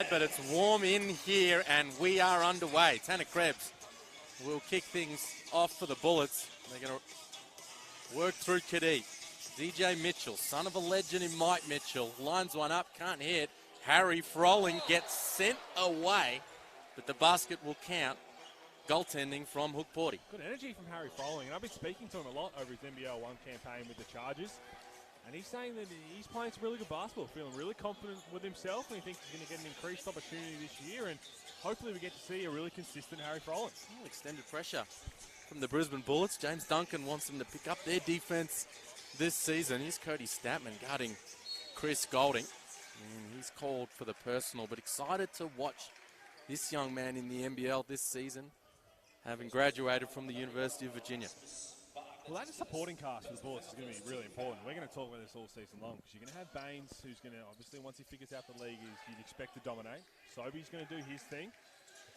But it's warm in here and we are underway. Tanner Krebs will kick things off for the Bullets. They're going to work through Kadee. DJ Mitchell, son of a legend in Mike Mitchell, lines one up, can't hit. Harry Froling gets sent away, but the basket will count. Goaltending from Hook Porty. Good energy from Harry Froling, and I've been speaking to him a lot over his NBL1 campaign with the Chargers, and he's saying that he's playing some really good basketball, feeling really confident with himself, and he thinks he's going to get an increased opportunity this year, and hopefully we get to see a really consistent Harry Froling. Oh, extended pressure from the Brisbane Bullets. James Duncan wants them to pick up their defense this season. Here's Cody Statman guarding Chris Golding, and he's called for the personal, but excited to watch this young man in the NBL this season, having graduated from the University of Virginia. Well, that supporting cast for the Bullets is going to be really important. We're going to talk about this all season long, because you're going to have Baines, who's going to, obviously, once he figures out the league, you'd expect to dominate. Sobey's going to do his thing.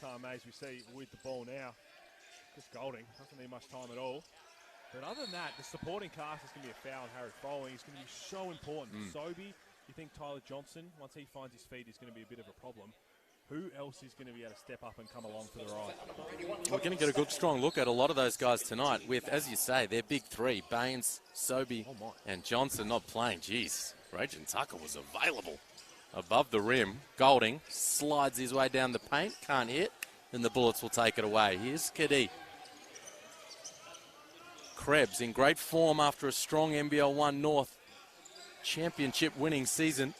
As we see with the ball now, just Golding doesn't need much time at all. But other than that, the supporting cast is going to be a foul on Harry Froling. It's going to be so important. Sobey, you think Tyler Johnson, once he finds his feet, is going to be a bit of a problem. Who else is going to be able to step up and come along for the ride? We're going to get a good, strong look at a lot of those guys tonight with, as you say, their big three, Baines, Sobey, and Johnson not playing. Jeez, Rajan Tucker was available above the rim. Golding slides his way down the paint, can't hit, and the Bullets will take it away. Here's Kadee. Krebs in great form after a strong NBL1 North championship winning season.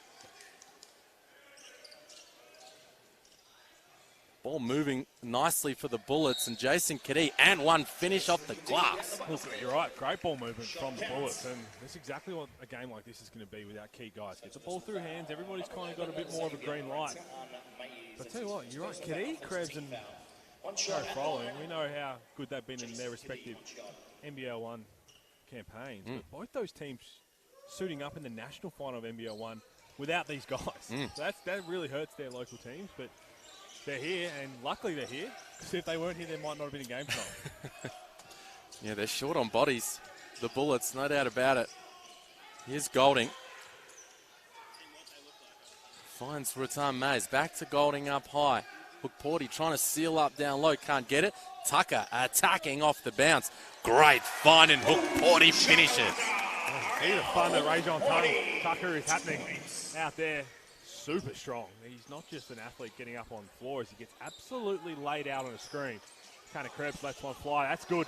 Ball moving nicely for the Bullets, and Jason Kadee, and one finish off the glass. You're right, great ball movement from the Bullets, and that's exactly what a game like this is going to be without key guys. Get the ball through hands, everybody's kind of got a bit more of a green light. But I tell you what, you're right, Kadee, Krebs, and Harry Froling, we know how good they've been in their respective NBL1 campaigns. But both those teams suiting up in the national final of NBL1 without these guys. So that really hurts their local teams, but they're here, and luckily they're here, because if they weren't here, there might not have been a game tonight. Yeah, they're short on bodies, the Bullets, no doubt about it. Here's Golding. Finds Ratan Mays, back to Golding up high. Hook Porty trying to seal up down low, can't get it. Tucker attacking off the bounce. Great find, and Hook Porty finishes. See the fun that Rajan Tucker is happening out there. Super strong. He's not just an athlete getting up on floors. He gets absolutely laid out on a screen. Tanner Krebs lets one fly. That's good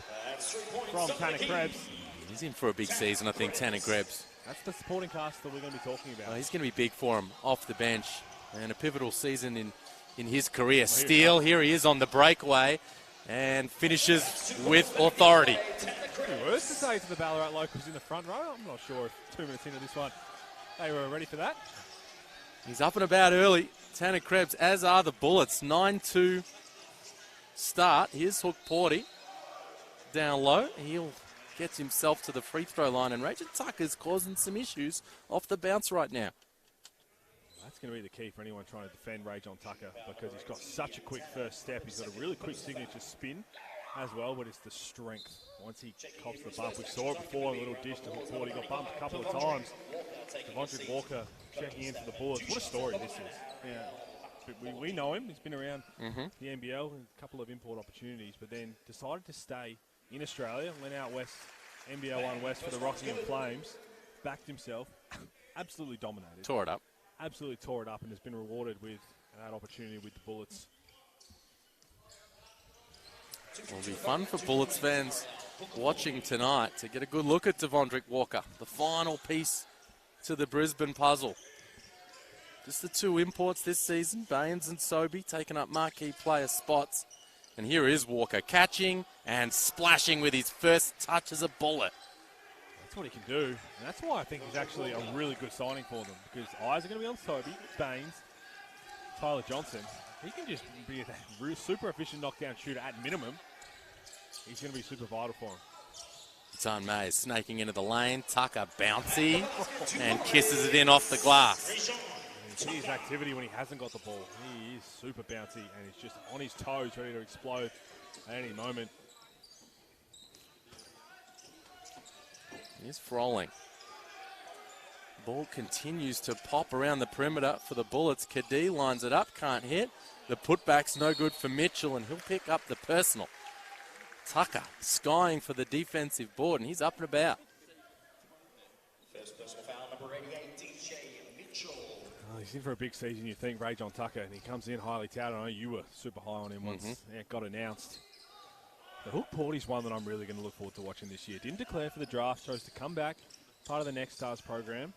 from Tanner Krebs. He's in for a big season, I think, Tanner Krebs. That's the supporting cast that we're going to be talking about. He's going to be big for him off the bench, and a pivotal season in his career. Steele, here he is on the breakaway, and finishes with authority. Any words to say to the Ballarat locals in the front row? I'm not sure if 2 minutes into this one they were ready for that. He's up and about early, Tanner Krebs, as are the Bullets. 9-2 start. Here's Hook Porty down low. He'll get himself to the free throw line, and Rajan Tucker's causing some issues off the bounce right now. That's going to be the key for anyone trying to defend Rajan Tucker, because he's got such a quick first step. He's got a really quick signature spin as well, but it's the strength. Once he cops the bump, we saw it before, a little dish to Hook Porty. He got bumped a couple of times. Devondrick Walker checking in for the Bullets. What a story this is. Yeah, we know him. He's been around the NBL and a couple of import opportunities, but then decided to stay in Australia, went out west, NBL1 West for the Rockingham Flames, backed himself, absolutely dominated. Tore it up. Absolutely tore it up, and has been rewarded with that opportunity with the Bullets. It'll be fun for Bullets fans watching tonight to get a good look at Devondrick Walker, the final piece to the Brisbane puzzle. Just the two imports this season, Baines and Sobey, taking up marquee player spots. And here is Walker catching and splashing with his first touch as a Bullet. That's what he can do, and that's why I think he's actually a really good signing for them, because eyes are going to be on Sobey, Baines, Tyler Johnson. He can just be a super efficient knockdown shooter at minimum. He's going to be super vital for him. Ratan Mays snaking into the lane. Tucker bouncy and kisses it in off the glass. You see his activity when he hasn't got the ball. He is super bouncy, and he's just on his toes, ready to explode at any moment. Here's Froling. Ball continues to pop around the perimeter for the Bullets. Kadee lines it up, can't hit. The putback's no good for Mitchell, and he'll pick up the personal. Tucker skying for the defensive board, and he's up and about. First personal foul, number 88, DJ Mitchell. Oh, he's in for a big season, you think, Rajon Tucker, and he comes in highly touted. I know you were super high on him once it got announced. The Hook Porty's one that I'm really going to look forward to watching this year. Didn't declare for the draft, chose to come back, part of the Next Stars program.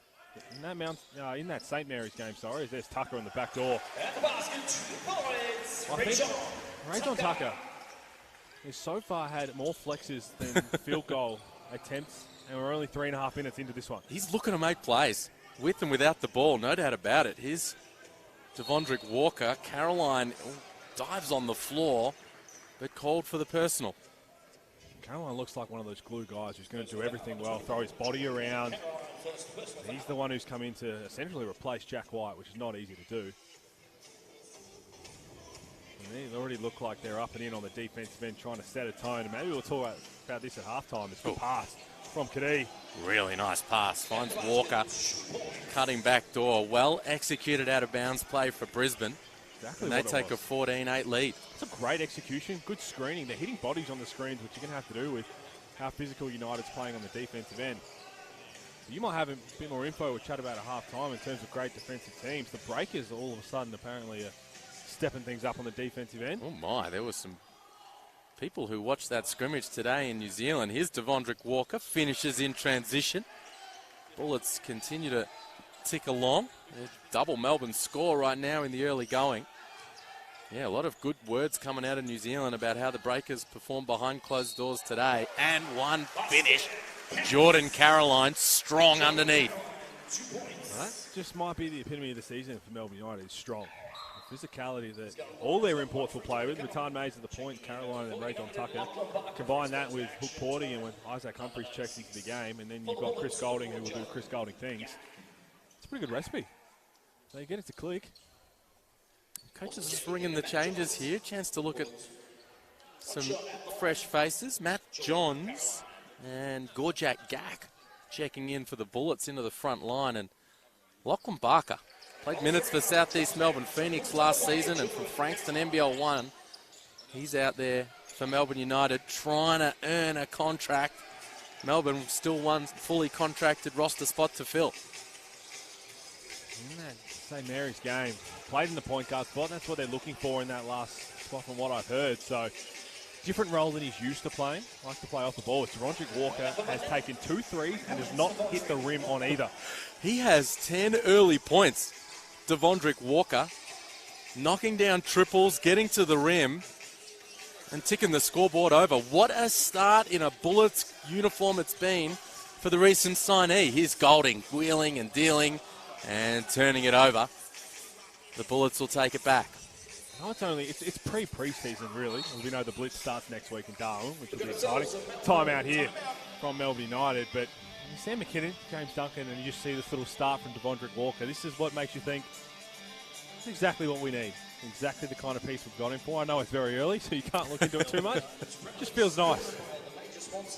In that St. Mary's game, there's Tucker in the back door. At the basket, 2 points, I think Rajon Tucker has so far had more flexes than field goal attempts, and we're only 3.5 minutes into this one. He's looking to make plays with and without the ball, no doubt about it. Here's Devondrick Walker. Caroline dives on the floor, but called for the personal. Caroline looks like one of those glue guys who's going to do everything well, throw his body around. He's the one who's come in to essentially replace Jack White, which is not easy to do. And they already look like they're up and in on the defensive end, trying to set a tone. And maybe we'll talk about this at halftime. It's a pass from Kadee. Really nice pass. Finds Walker, cutting back door. Well executed out of bounds play for Brisbane. Exactly. And they take a 14-8 lead. It's a great execution, good screening. They're hitting bodies on the screens, which you're going to have to do with how physical United's playing on the defensive end. So you might have a bit more info we'll chat about at half-time in terms of great defensive teams. The Breakers all of a sudden apparently are stepping things up on the defensive end. Oh my, there was some people who watched that scrimmage today in New Zealand. Here's Devondrick Walker, finishes in transition. Bullets continue to tick along. Double Melbourne score right now in the early going. Yeah, a lot of good words coming out of New Zealand about how the Breakers performed behind closed doors today. And one finish. Jordan Caroline, strong underneath. Well, that just might be the epitome of the season for Melbourne United, is strong. The physicality that all their imports will play with. Matan Mays at the point, Caroline and Rajon Tucker. Combine that with Hook Porty and when Isaac Humphries checks into the game, and then you've got Chris Golding who will do Chris Golding things. It's a pretty good recipe. So you get it to click. Coach is just ringing the changes here. Chance to look at some fresh faces. Matt Johns and Gorjak Gak checking in for the Bullets into the front line. And Lachlan Barker played minutes for Southeast Melbourne Phoenix last season, and from Frankston NBL1. He's out there for Melbourne United trying to earn a contract. Melbourne still one fully contracted roster spot to fill. In that St. Mary's game, played in the point guard spot. That's what they're looking for in that last spot from what I've heard. So, different role than he's used to playing. Likes to play off the ball. Devondrick Walker has taken 2 threes and has not hit the rim on either. He has 10 early points. Devondrick Walker knocking down triples, getting to the rim, and ticking the scoreboard over. What a start in a Bullets uniform it's been for the recent signee. Here's Golding, wheeling and dealing and turning it over. The Bullets will take it back. No, it's pre-season really. We know the Blitz starts next week in Darwin, which will be exciting. Time out here from Melbourne United, but Sam McKinnon, James Duncan, and you just see this little start from Devondrick Walker. This is what makes you think, this is exactly what we need. Exactly the kind of piece we've got him for. I know it's very early, so you can't look into it too much. Just feels nice.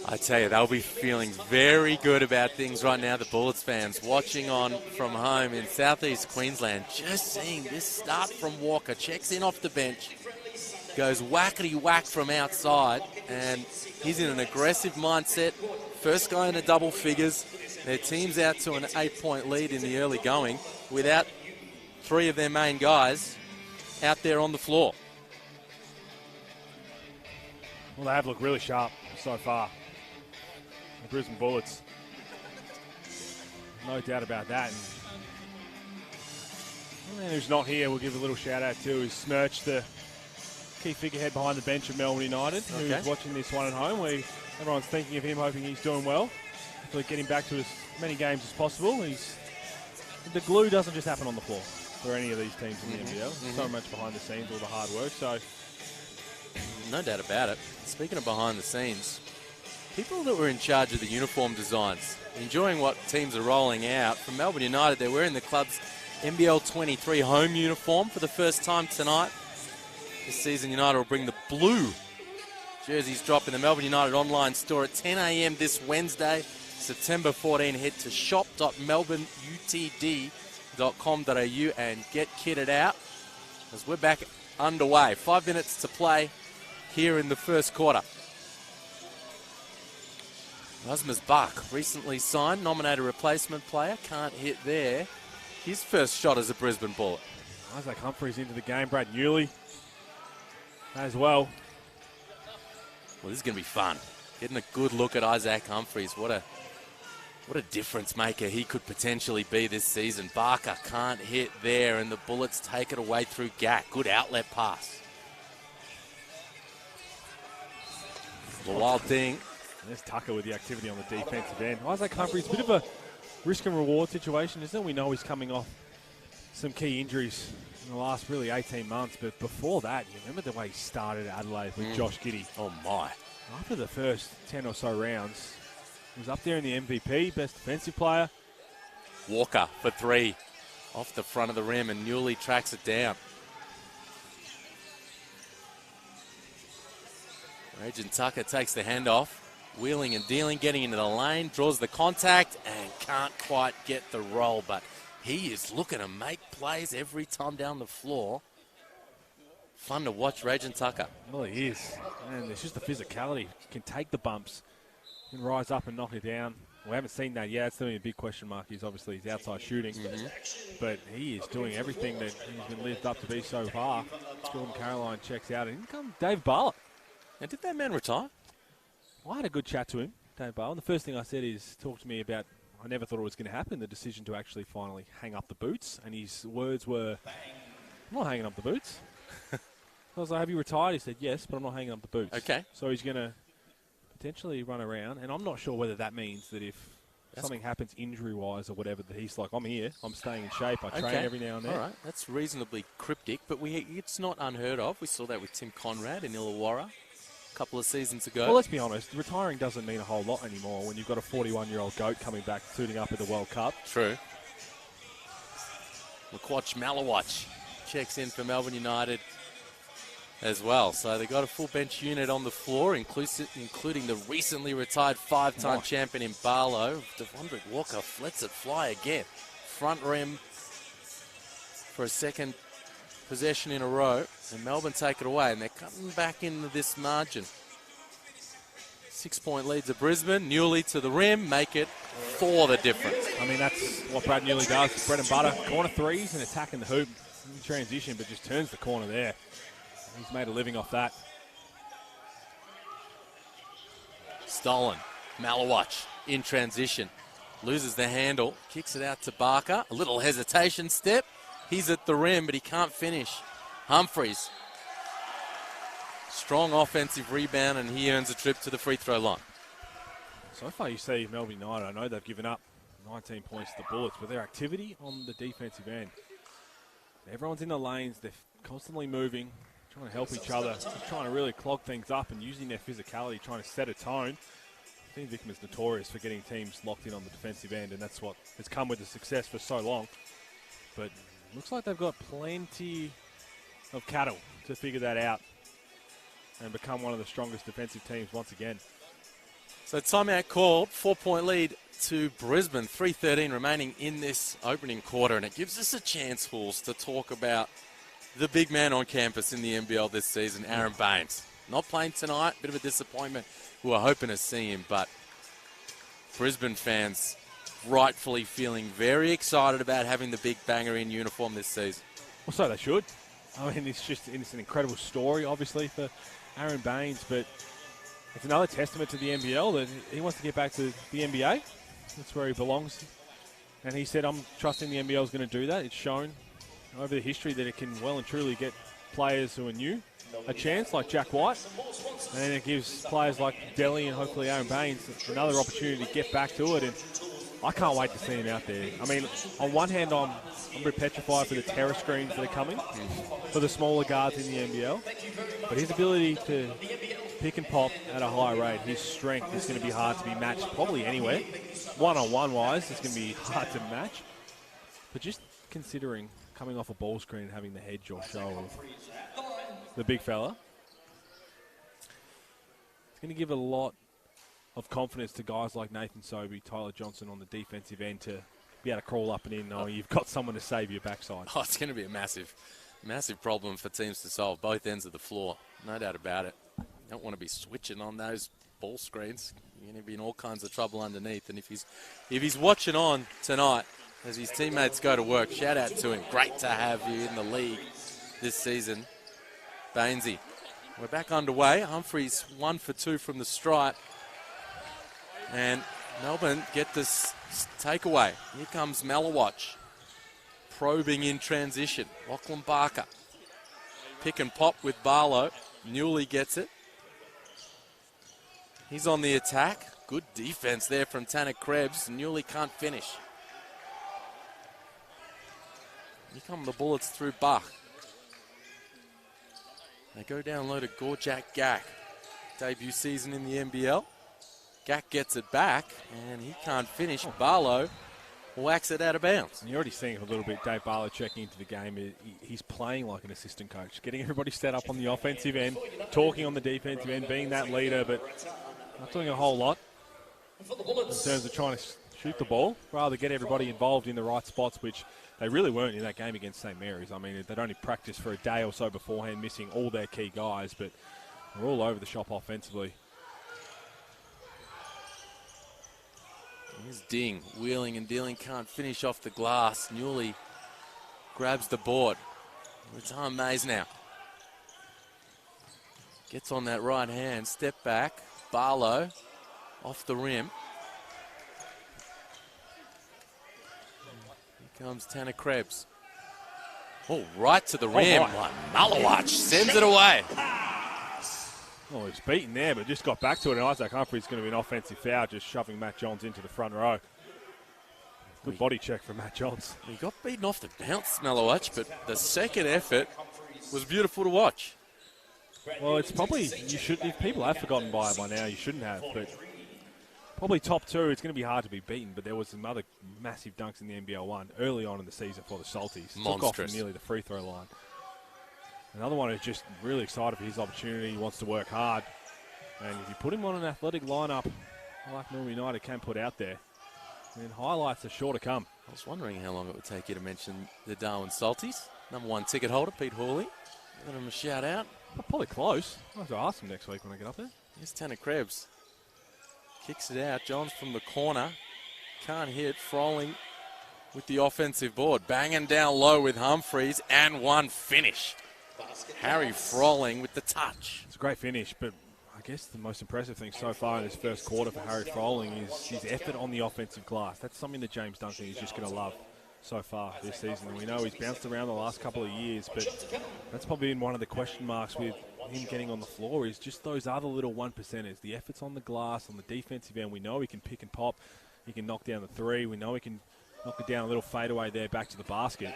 I tell you, they'll be feeling very good about things right now, the Bullets fans, watching on from home in southeast Queensland, just seeing this start from Walker. Checks in off the bench, goes whackety-whack from outside, and he's in an aggressive mindset. First guy in the double figures. Their team's out to an 8-point lead in the early going without 3 of their main guys out there on the floor. Well, they have looked really sharp so far. The Brisbane Bullets. No doubt about that. And the man who's not here, we'll give a little shout out to, is Smirch, the key figurehead behind the bench of Melbourne United, who's watching this one at home. Everyone's thinking of him, hoping he's doing well. Hopefully get him back to as many games as possible. The glue doesn't just happen on the floor for any of these teams in the NBL. So much behind the scenes, all the hard work. So, no doubt about it. Speaking of behind the scenes, people that were in charge of the uniform designs, enjoying what teams are rolling out. From Melbourne United, they're wearing the club's NBL23 home uniform for the first time tonight. This season, United will bring the blue jerseys drop in the Melbourne United online store at 10 a.m. this Wednesday. September 14, head to shop.melbourneutd.com.au and get kitted out as we're back underway. 5 minutes to play here in the first quarter. Rasmus Bach, recently signed, nominated replacement player, can't hit there. His first shot as a Brisbane Bullet. Isaac Humphries into the game, Brad Newley as well. Well, this is going to be fun. Getting a good look at Isaac Humphries. What a difference maker he could potentially be this season. Barker can't hit there, and the Bullets take it away through Gack. Good outlet pass. The wild thing. There's Tucker with the activity on the defensive end. Isaac Humphries, a bit of a risk and reward situation, isn't it? We know he's coming off some key injuries in the last really 18 months, but before that, you remember the way he started at Adelaide with Josh Giddey. Oh my. After the first 10 or so rounds, he was up there in the MVP, best defensive player. Walker for 3 off the front of the rim, and Newley tracks it down. Agent Tucker takes the handoff, wheeling and dealing, getting into the lane, draws the contact, and can't quite get the roll, but he is looking to make plays every time down the floor. Fun to watch Agent Tucker. Well, he is. And it's just the physicality. He can take the bumps, can rise up and knock it down. We haven't seen that yet. It's still a big question mark. He's obviously his outside shooting. But he is doing everything that he's been lived up to be so far. Jordan Caroline checks out. And in comes Dave Bartlett. Now, did that man retire? Well, I had a good chat to him, Dave Bartlett. The first thing I said is, talk to me about, I never thought it was going to happen, the decision to actually finally hang up the boots. And his words were, I'm not hanging up the boots. I was like, have you retired? He said, yes, but I'm not hanging up the boots. Okay. So he's going to potentially run around. And I'm not sure whether that means that if something happens injury-wise or whatever, that he's like, I'm here, I'm staying in shape, I train every now and then. All right, that's reasonably cryptic, but it's not unheard of. We saw that with Tim Conrad in Illawarra a couple of seasons ago. Well, let's be honest, retiring doesn't mean a whole lot anymore when you've got a 41-year-old GOAT coming back, suiting up at the World Cup. True. McQuatch Malawatch checks in for Melbourne United as well. So they got a full bench unit on the floor, including the recently retired 5-time champion in Barlow. Devondre Walker lets it fly again. Front rim for a second possession in a row. And Melbourne take it away, and they're cutting back into this margin. 6-point lead to Brisbane. Newley to the rim, make it 4 the difference. I mean, that's what Brad Newley does. Bread and butter, corner threes and attacking the hoop in transition, but just turns the corner there. He's made a living off that. Stolen. Malawatch in transition. Loses the handle. Kicks it out to Barker. A little hesitation step. He's at the rim, but he can't finish. Humphries. Strong offensive rebound, and he earns a trip to the free throw line. So far you see Melbourne United, I know they've given up 19 points to the Bullets, but their activity on the defensive end. Everyone's in the lanes. They're constantly moving, trying to help each other, just trying to really clog things up and using their physicality, trying to set a tone. I think Vickman is notorious for getting teams locked in on the defensive end, and that's what has come with the success for so long. But looks like they've got plenty of cattle to figure that out and become one of the strongest defensive teams once again. So timeout called, 4-point lead to Brisbane, 3:13 remaining in this opening quarter, and it gives us a chance, Fools, to talk about the big man on campus in the NBL this season, Aaron Baines. Not playing tonight, bit of a disappointment. We were hoping to see him, but Brisbane fans rightfully feeling very excited about having the big banger in uniform this season. Well, so they should. I mean, it's an incredible story, obviously, for Aaron Baines, but it's another testament to the NBL that he wants to get back to the NBA. That's where he belongs. And he said, I'm trusting the NBL is going to do that. It's shown over the history that it can well and truly get players who are new a chance, like Jack White. And then it gives players like Delhi and hopefully Aaron Baines another opportunity to get back to it. And I can't wait to see him out there. I mean, on one hand, I'm a bit petrified for the terror screens that are coming for the smaller guards in the NBL. But his ability to pick and pop at a high rate, his strength is going to be hard to be matched probably anywhere. One-on-one wise, it's going to be hard to match. But just considering coming off a ball screen and having the hedge or show of the big fella, it's going to give a lot of confidence to guys like Nathan Sobey, Tyler Johnson on the defensive end to be able to crawl up and in knowing you've got someone to save your backside. Oh, it's going to be a massive problem for teams to solve, both ends of the floor. No doubt about it. You don't want to be switching on those ball screens. You're going to be in all kinds of trouble underneath. And if he's watching on tonight as his teammates go to work, shout out to him. Great to have you in the league this season, Bainesy. We're back underway. Humphreys 1 for 2 from the stripe. And Melbourne get this takeaway. Here comes Malawatch. Probing in transition. Lachlan Barker. Pick and pop with Barlow. Newley gets it. He's on the attack. Good defense there from Tanner Krebs. Newley can't finish. Here come the Bullets through Buck. They go down low to Gorjak Gak. Debut season in the NBL. Gak gets it back, and he can't finish. Barlow whacks it out of bounds. And you're already seeing a little bit Dave Barlow checking into the game. He's playing like an assistant coach, getting everybody set up on the offensive end, talking on the defensive end, being that leader, but not doing a whole lot in terms of trying to shoot the ball, rather get everybody involved in the right spots, which they really weren't in that game against St. Mary's. I mean, they'd only practiced for a day or so beforehand, missing all their key guys, but they're all over the shop offensively. Here's Ding, wheeling and dealing, can't finish off the glass. Newley grabs the board. Retan Mays now. Gets on that right hand, step back. Barlow off the rim. Here comes Tanner Krebs. Oh, right to the rim. Malawatch sends it away. Oh, he's beaten there, but just got back to it, and Isaac Humphrey's going to be an offensive foul, just shoving Matt Johns into the front row. Good body check from Matt Johns. He got beaten off the bounce, Malawatch, but the second effort was beautiful to watch. Well, it's probably, if people have forgotten by now, you shouldn't have, but probably top two, it's going to be hard to be beaten, but there was some other massive dunks in the NBL1 early on in the season for the Salties. Monstrous. Took off from nearly the free throw line. Another one who's just really excited for his opportunity. He wants to work hard. And if you put him on an athletic lineup like Melbourne United can put out there, then highlights are sure to come. I was wondering how long it would take you to mention the Darwin Salties. Number 1 ticket holder, Pete Hawley. Give him a shout out. Probably close. I'll have to ask him next week when I get up there. Here's Tanner Krebs. Kicks it out. Johns from the corner. Can't hit. Froling with the offensive board. Banging down low with Humphreys. And one finish. Harry Froling with the touch. It's a great finish, but I guess the most impressive thing so far in this first quarter for Harry Froling is his effort on the offensive glass. That's something that James Duncan is just going to love so far this season. And we know he's bounced around the last couple of years, but that's probably been one of the question marks with him getting on the floor is just those other little 1%ers. The efforts on the glass, on the defensive end. We know he can pick and pop. He can knock down the three. We know he can knock it down a little fadeaway there back to the basket.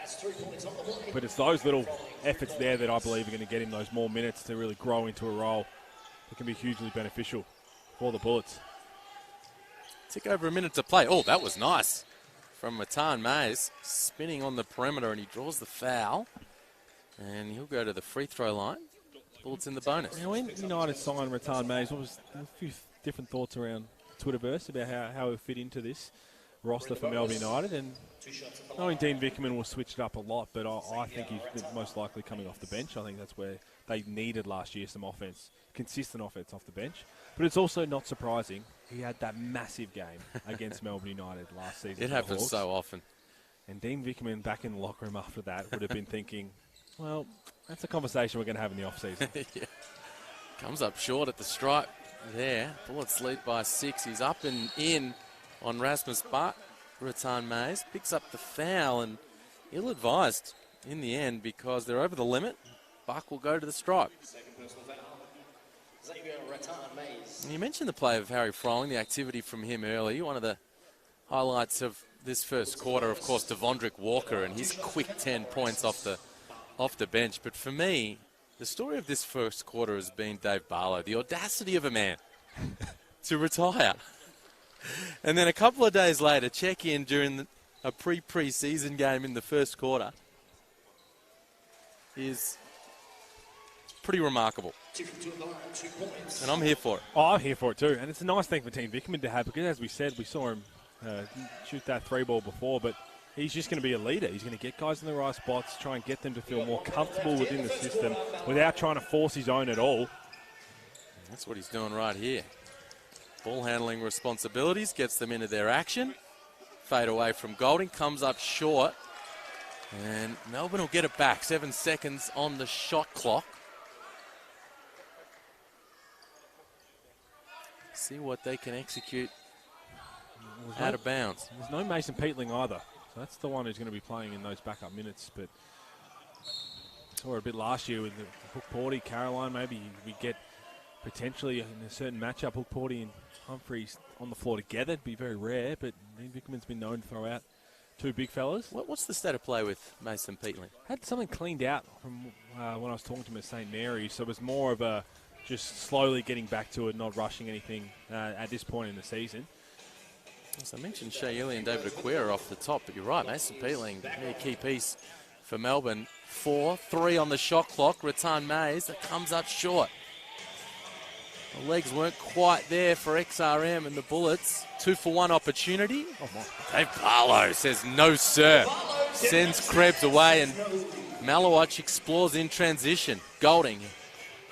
But it's those little efforts there that I believe are going to get him those more minutes to really grow into a role that can be hugely beneficial for the Bullets. Took over a minute to play. Oh, that was nice from Retan Mays. Spinning on the perimeter, and he draws the foul. And he'll go to the free throw line. Bullets in the bonus. Now, when United signed Retan Mays, there was a few different thoughts around Twitterverse about how he'll fit into this roster for Melbourne United, and knowing Dean Vickerman will switch it up a lot, but I think he's most likely coming off the bench. I think that's where they needed last year, some offense, consistent offense off the bench. But it's also not surprising he had that massive game against Melbourne United last season. It happens so often. And Dean Vickerman back in the locker room after that would have been thinking, well, that's a conversation we're going to have in the off-season. Yeah. Comes up short at the stripe there. Bullets lead by 6. He's up and in on Rasmus Buck. Retan Mays picks up the foul, and ill-advised in the end because they're over the limit. Buck will go to the stripe. And you mentioned the play of Harry Froling, the activity from him early. One of the highlights of this first quarter, of course, Devondrick Walker and his quick 10 points off the bench. But for me, the story of this first quarter has been Dave Barlow, the audacity of a man to retire. And then a couple of days later, check in during a pre-season game in the first quarter is pretty remarkable. And I'm here for it. Oh, I'm here for it too. And it's a nice thing for Team Vickerman to have because, as we said, we saw him shoot that 3-ball before, but he's just going to be a leader. He's going to get guys in the right spots, try and get them to feel more comfortable within the system without trying to force his own at all. That's what he's doing right here. Ball handling responsibilities, gets them into their action. Fade away from Golding, comes up short. And Melbourne will get it back. 7 seconds on the shot clock. See what they can execute out of bounds. There's no Mason Peatling either. So that's the one who's going to be playing in those backup minutes. But saw it a bit last year with Hook Porty, Caroline. Maybe we get potentially in a certain matchup, Hook Porty and Humphreys on the floor together. It'd be very rare, but Vickerman's been known to throw out two big fellas. What's the state of play with Mason Peatling? Had something cleaned out from when I was talking to him at St. Mary's. So it was more of a just slowly getting back to it, not rushing anything at this point in the season. As I mentioned, Shea Ely and David Acquia off the top, but you're right, Mason Peatling, a key piece for Melbourne. 4-3 on the shot clock. Rattan Mays, that comes up short. The legs weren't quite there for XRM and the Bullets. 2-for-1 opportunity. Oh my. Dave Barlow says no, sir. Sends Krebs away, and Malawach explores in transition. Golding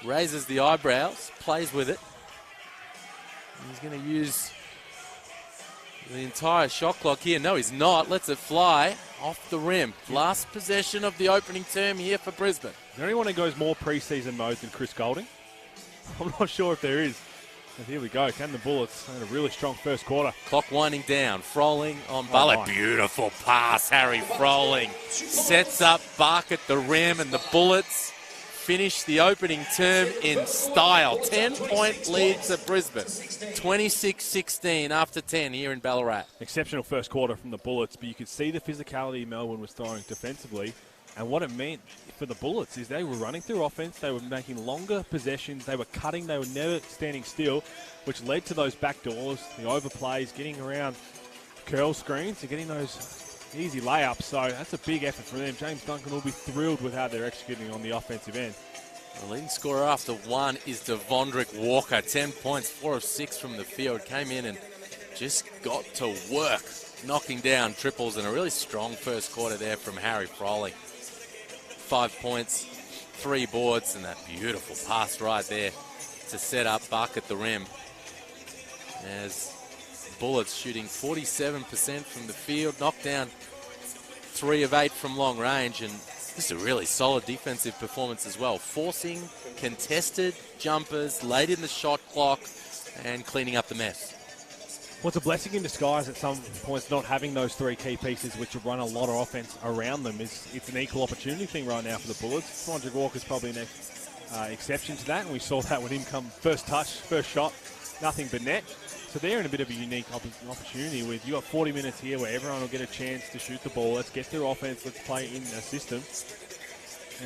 raises the eyebrows, plays with it. He's going to use the entire shot clock here. No, he's not. Lets it fly off the rim. Last possession of the opening term here for Brisbane. Is there anyone who goes more pre-season mode than Chris Golding? I'm not sure if there is. But here we go. Can the Bullets had a really strong first quarter. Clock winding down. Froling on Bullett. Beautiful pass, Harry Froling. Sets up Bark at the rim, and the Bullets finish the opening term in style. 10-point lead to Brisbane. 26-16 after 10 here in Ballarat. Exceptional first quarter from the Bullets, but you could see the physicality Melbourne was throwing defensively. And what it meant for the Bullets is they were running through offense, they were making longer possessions, they were cutting, they were never standing still, which led to those back doors, the overplays, getting around curl screens and getting those easy layups. So that's a big effort for them. James Duncan will be thrilled with how they're executing on the offensive end. The leading scorer after one is Devondrick Walker. 10 points, 4 of 6 from the field. Came in and just got to work, knocking down triples, and a really strong first quarter there from Harry Froling. 5 points, 3 boards, and that beautiful pass right there to set up Buck at the rim. As Bullets shooting 47% from the field, knocked down 3 of 8 from long range, and this is a really solid defensive performance as well. Forcing contested jumpers late in the shot clock and cleaning up the mess. Well, it's a blessing in disguise at some points not having those 3 key pieces which run a lot of offense around them. It's an equal opportunity thing right now for the Bullets. Devondrick Walker's probably an exception to that, and we saw that with him come first touch, first shot, nothing but net. So they're in a bit of a unique opportunity with you got 40 minutes here where everyone will get a chance to shoot the ball. Let's get through offense. Let's play in a system.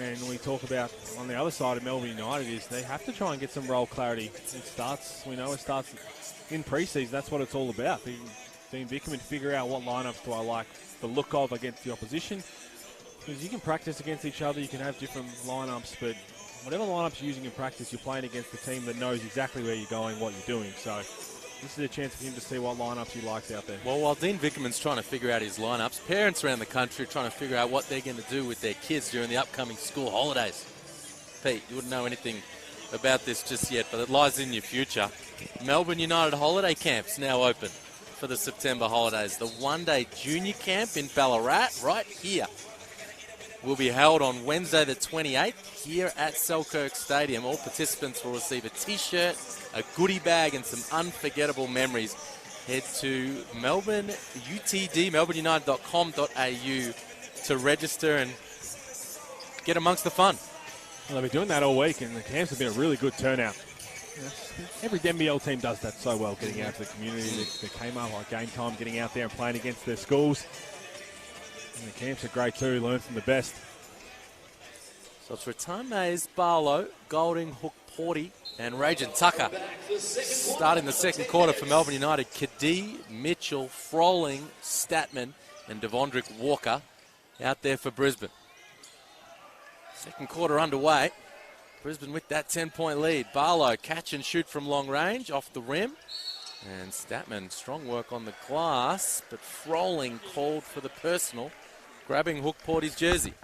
And we talk about on the other side of Melbourne United is they have to try and get some role clarity. We know it starts in pre-season. That's what it's all about. Dean Vickerman figure out what lineups do I like the look of against the opposition. Because you can practice against each other. You can have different lineups, but whatever lineups you're using in practice, you're playing against a team that knows exactly where you're going, what you're doing. So this is a chance for him to see what lineups he likes out there. Well, while Dean Vickerman's trying to figure out his lineups, parents around the country are trying to figure out what they're going to do with their kids during the upcoming school holidays. Pete, you wouldn't know anything about this just yet, but it lies in your future. Melbourne United holiday camp's now open for the September holidays. The one-day junior camp in Ballarat, right here, will be held on Wednesday the 28th here at Selkirk Stadium. All participants will receive a T-shirt, a goodie bag, and some unforgettable memories. Head to Melbourne UTD, melbourneunited.com.au to register and get amongst the fun. Well, they've been doing that all week, and the camps have been a really good turnout. Every NBL team does that so well, getting out to the community. They came up like game time, getting out there and playing against their schools. And the camps are great too, learn from the best. So it's Rattan Mays, Barlow, Golding, Hook Porty, and Rajan Tucker. Starting the second quarter for Melbourne United, Kadee, Mitchell, Froling, Statman, and Devondrick Walker out there for Brisbane. Second quarter underway. Brisbane with that 10-point lead. Barlow catch and shoot from long range off the rim. And Statman, strong work on the glass, but Froling called for the personal, grabbing Hook Porty's jersey.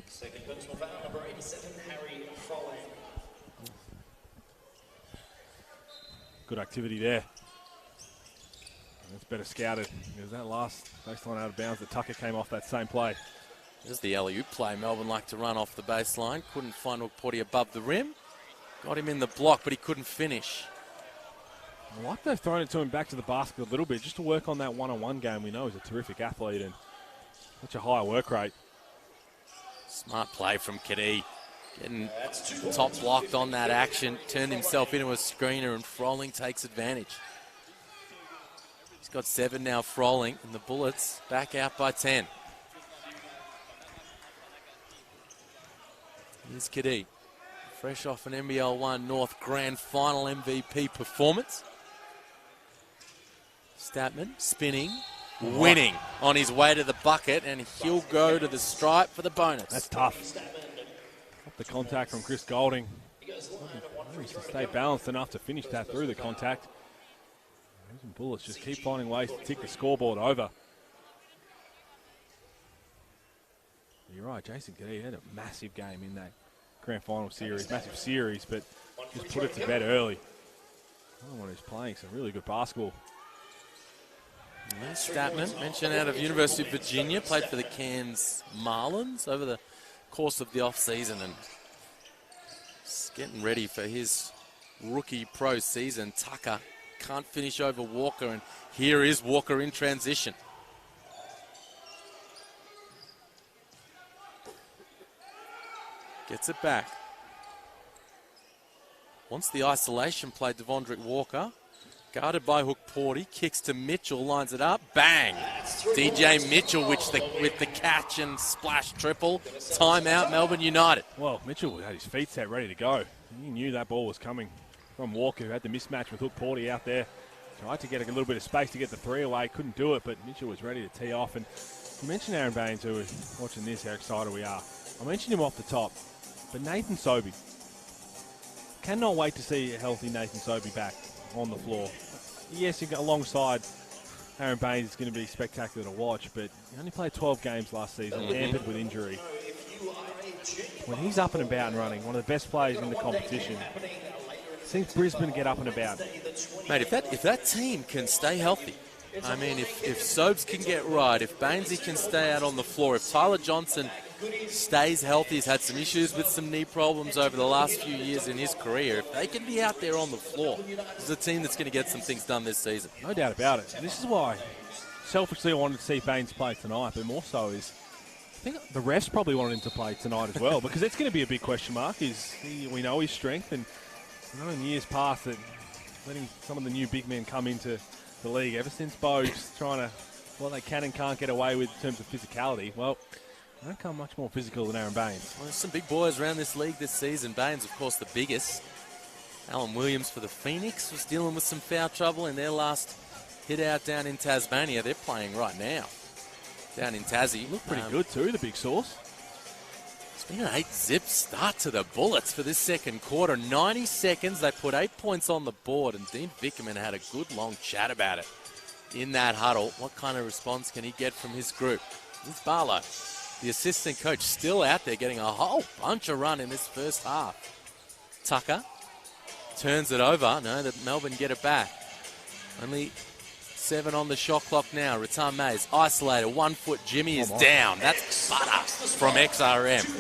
Second personal foul, number 87, Harry Froling. Good activity there. That's better scouted. Because that last baseline out of bounds that Tucker came off that same play. There's the alley-oop play. Melbourne like to run off the baseline. Couldn't find Hook Porty above the rim. Got him in the block, but he couldn't finish. I like they've thrown it to him back to the basket a little bit just to work on that one-on-one game. We know he's a terrific athlete and such a high work rate. Smart play from Kadee. Getting top blocked on that action. Turned himself into a screener, and Froling takes advantage. He's got 7 now, Froling, and the Bullets back out by 10. Here's Kadee. Fresh off an NBL1 North Grand Final MVP performance. Statman spinning, winning on his way to the bucket, and he'll go to the stripe for the bonus. That's tough. Up the contact from Chris Golding. He's to stay balanced enough to finish that through the contact. Brisbane Bullets just keep finding ways to tick the scoreboard over. You're right, Jason Kadee had a massive game in that Grand Final series, massive series, but just put it to bed early. Another one who's playing some really good basketball. Statman, mentioned out of University of Virginia, played for the Cairns Marlins over the course of the off-season and just getting ready for his rookie pro season. Tucker can't finish over Walker, and here is Walker in transition. Gets it back. Wants the isolation play, Devondrick Walker. Guarded by Hook Porty. Kicks to Mitchell, lines it up. Bang! DJ Mitchell with the catch and splash triple. Timeout, Melbourne United. Well, Mitchell had his feet set, ready to go. He knew that ball was coming from Walker, who had the mismatch with Hook Porty out there. Tried to get a little bit of space to get the three away. Couldn't do it, but Mitchell was ready to tee off. And you mentioned Aaron Baines, who was watching this, how excited we are. I mentioned him off the top. But Nathan Sobey, cannot wait to see a healthy Nathan Sobey back on the floor. Yes, alongside Aaron Baines, it's going to be spectacular to watch, but he only played 12 games last season, hampered with injury. When he's up and about and running, one of the best players in the competition, seems Brisbane get up and about. Mate, if that team can stay healthy, I mean, if Sobes can get right, if Bainesy can stay out on the floor, if Tyler Johnson stays healthy, he's had some issues with some knee problems over the last few years in his career, if they can be out there on the floor, this is a team that's going to get some things done this season. No doubt about it. This is why, selfishly, I wanted to see Baines play tonight, but more so is, I think the refs probably wanted him to play tonight as well, because it's going to be a big question mark. We know his strength, and I know in years past that letting some of the new big men come into the league, ever since Bo's trying to, what they can and can't get away with in terms of physicality, well, they don't come much more physical than Aaron Baines. Well, there's some big boys around this league this season. Baines, of course, the biggest. Alan Williams for the Phoenix was dealing with some foul trouble in their last hit out down in Tasmania. They're playing right now down in Tassie. Look pretty good too, the big source. It's been an 8-zip start to the Bullets for this second quarter. 90 seconds, they put 8 points on the board, and Dean Vickerman had a good long chat about it in that huddle. What kind of response can he get from his group? It's Barlow, the assistant coach, still out there getting a whole bunch of run in this first half. Tucker turns it over. No, that Melbourne get it back. Only 7 on the shot clock now. Ratan Mays isolated. 1 foot. Jimmy is down. That's butter from XRM.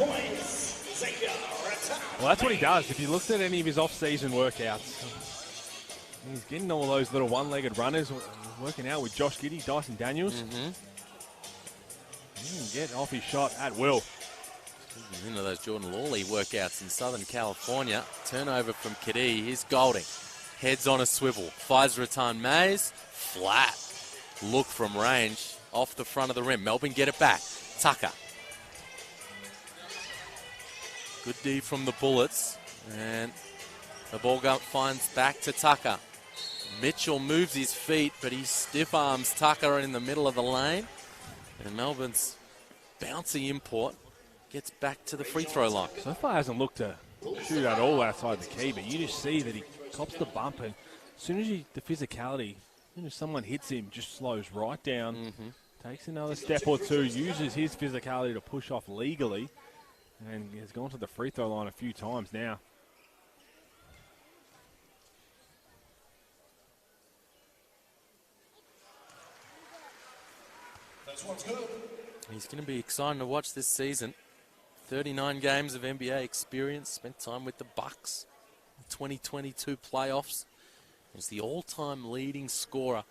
Well, that's what he does. If you looked at any of his off-season workouts, he's getting all those little one-legged runners, working out with Josh Giddey, Dyson Daniels. He can get off his shot at will. He's into those Jordan Lawley workouts in Southern California. Turnover from Kadee. Here's Golding. Heads on a swivel. Fires Ratan Mays. Flat. Look from range. Off the front of the rim. Melbourne get it back. Tucker. Good D from the Bullets. And the ball finds back to Tucker. Mitchell moves his feet, but he stiff arms Tucker in the middle of the lane. And Melbourne's bouncy import gets back to the free throw line. So far hasn't looked to shoot at all outside the key, but you just see that he cops the bump, and as soon as the physicality, as soon as someone hits him, just slows right down, takes another step or two, uses his physicality to push off legally, and has gone to the free throw line a few times now. He's going to be exciting to watch this season. 39 games of NBA experience, spent time with the Bucks, 2022 playoffs. He's the all-time leading scorer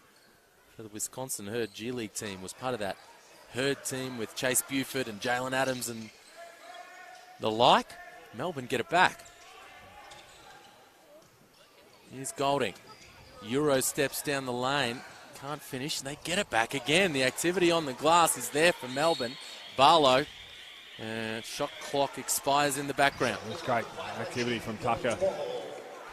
for the Wisconsin Herd G League team. Was part of that Herd team with Chase Buford and Jalen Adams and the like. Melbourne get it back. Here's Golding. Euro steps down the lane. Can't finish. They get it back again. The activity on the glass is there for Melbourne. Barlow. And shot clock expires in the background. That's great activity from Tucker.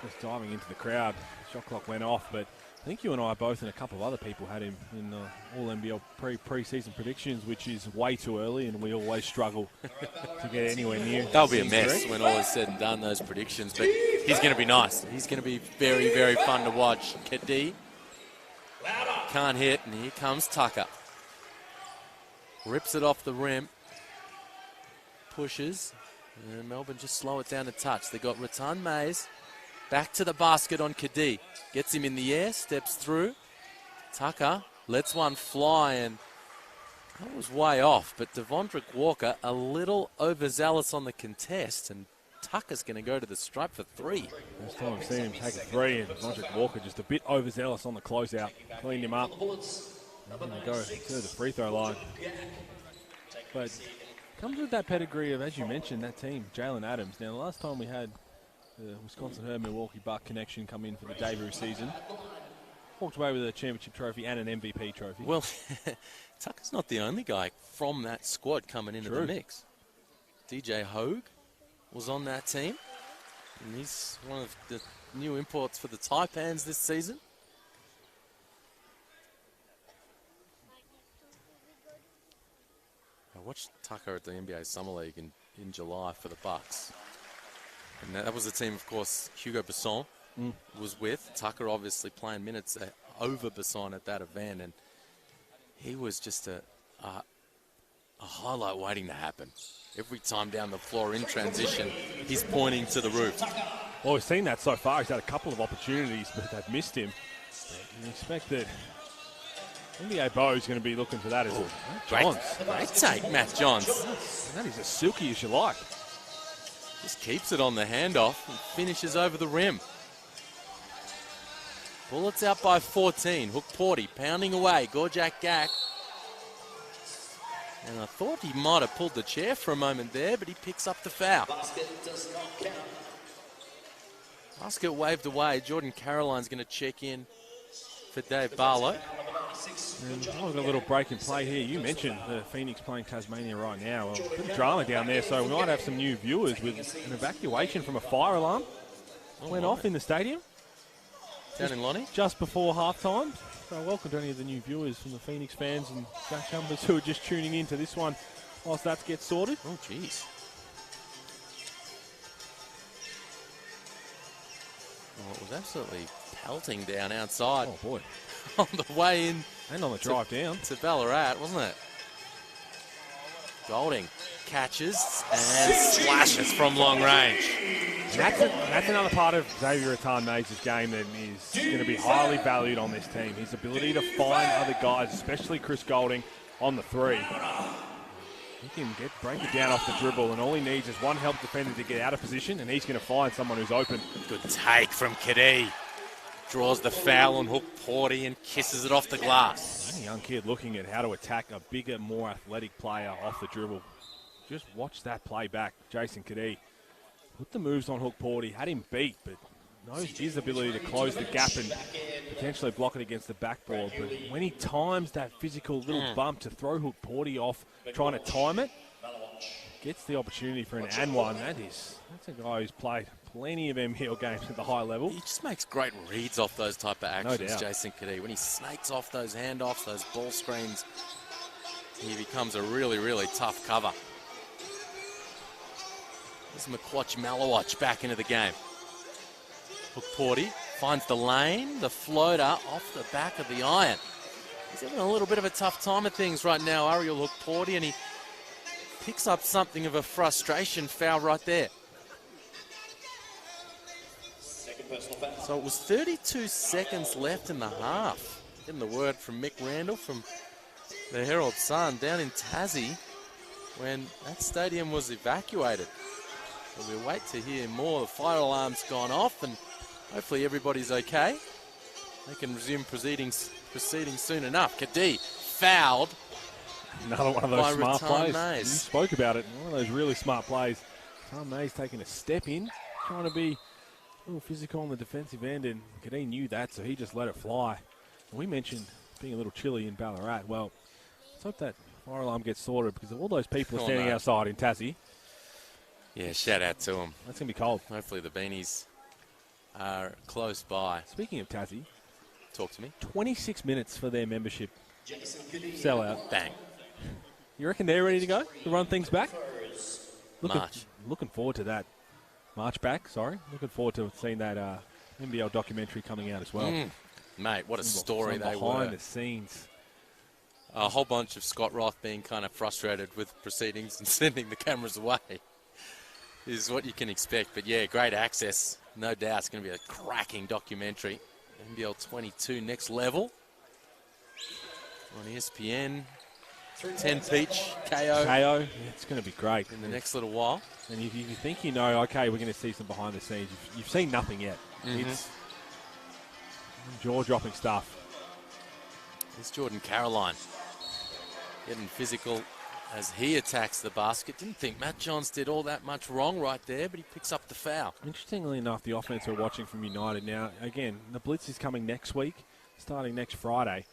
Just diving into the crowd. Shot clock went off, but I think you and I both and a couple of other people had him in all NBL pre-season predictions, which is way too early, and we always struggle to get anywhere near. They'll be a mess when all is said and done, those predictions, but he's going to be nice. He's going to be very, very fun to watch. Kadee can't hit, and here comes Tucker. Rips it off the rim. Pushes, and Melbourne just slow it down a touch. They got Rattan Mays back to the basket on Kadee. Gets him in the air, steps through. Tucker lets one fly, and that was way off. But Devondrick Walker a little overzealous on the contest, and Tucker's going to go to the stripe for three. First time I've seen him take a three, and Devondrick Walker just a bit overzealous on the closeout. Cleaned him up. And going to go to the free throw line. But comes with that pedigree of, as you mentioned, that team, Jalen Adams. Now, the last time we had the Wisconsin Herd Milwaukee Buck connection come in for the debut season, walked away with a championship trophy and an MVP trophy. Well, Tucker's not the only guy from that squad coming into the mix. DJ Hogue was on that team, and he's one of the new imports for the Taipans this season. I watched Tucker at the NBA Summer League in July for the Bucks. And that was the team, of course, Hugo Besson was with. Tucker obviously playing minutes over Besson at that event. And he was just a highlight waiting to happen. Every time down the floor in transition, he's pointing to the roof. Well, we've seen that so far. He's had a couple of opportunities, but they've missed him. You expect that NBA Bo's going to be looking for that as well. Great take, Matt Johns. That is as silky as you like. Just keeps it on the handoff and finishes over the rim. Bullets out by 14. Hook Porty pounding away. Gorjak Gak. And I thought he might have pulled the chair for a moment there, but he picks up the foul. Basket waved away. Jordan Caroline's going to check in for Dave Barlow. And I've got a little break in play here. You mentioned the Phoenix playing Tasmania right now. Well, a bit of drama down there, so we might have some new viewers with an evacuation from a fire alarm. Went off in the stadium. Down in Lonnie? Just before halftime. So welcome to any of the new viewers from the Phoenix fans and Jack Jumpers who are just tuning into this one whilst that gets sorted. Oh, jeez. Well, it was absolutely pelting down outside. Oh, boy. On the way in. And on the drive down. To Ballarat, wasn't it? Golding catches and slashes from long range. That's another part of Xavier Rattan-Mays' game that is going to be highly valued on this team. His ability to find other guys, especially Chris Golding, on the three. He can break it down off the dribble, and all he needs is one help defender to get out of position, and he's going to find someone who's open. Good take from Kadee. Draws the foul on Hook Porty and kisses it off the glass. A young kid looking at how to attack a bigger, more athletic player off the dribble. Just watch that play back. Jason Kadee put the moves on Hook Porty, had him beat, but knows his ability to close the gap and potentially block it against the backboard. But when he times that physical little bump to throw Hook Porty off, trying to time it, gets the opportunity for an and one. That's a guy who's played plenty of NBL games at the high level. He just makes great reads off those type of actions, No doubt. Jason Kadee. When he snakes off those handoffs, those ball screens, he becomes a really, really tough cover. This is McQuatch Malawatch back into the game. Hook Porty finds the lane, the floater off the back of the iron. He's having a little bit of a tough time of things right now, Ariel Hook Porty, and he picks up something of a frustration foul right there. So it was 32 seconds left in the half. Getting the word from Mick Randall from the Herald Sun down in Tassie when that stadium was evacuated. So we'll wait to hear more. The fire alarm's gone off and hopefully everybody's okay. They can resume proceedings soon enough. Kadee fouled. Another one of those smart plays. Mays. You spoke about it. One of those really smart plays. Tom Mays taking a step in, trying to be a little physical on the defensive end, and Kadee knew that, so he just let it fly. And we mentioned being a little chilly in Ballarat. Well, let's hope that fire alarm gets sorted because of all those people standing outside in Tassie. Yeah, shout out to them. That's going to be cold. Hopefully the beanies are close by. Speaking of Tassie, talk to me. 26 minutes for their membership sellout. Bang. You reckon they're ready to go to run things back? Looking forward to that. March back, sorry. Looking forward to seeing that NBL documentary coming out as well. Mate, what a story they were. Behind the scenes. A whole bunch of Scott Roth being kind of frustrated with proceedings and sending the cameras away is what you can expect. But yeah, great access. No doubt it's going to be a cracking documentary. NBL22 next level on ESPN. 10 Peach, KO. It's going to be great. In the next little while. And if you think you know, okay, we're going to see some behind the scenes, you've seen nothing yet. It's jaw-dropping stuff. Here's Jordan Caroline getting physical as he attacks the basket. Didn't think Matt Johns did all that much wrong right there, but he picks up the foul. Interestingly enough, the offense we're watching from United now, again, the Blitz is coming next week, starting next Friday.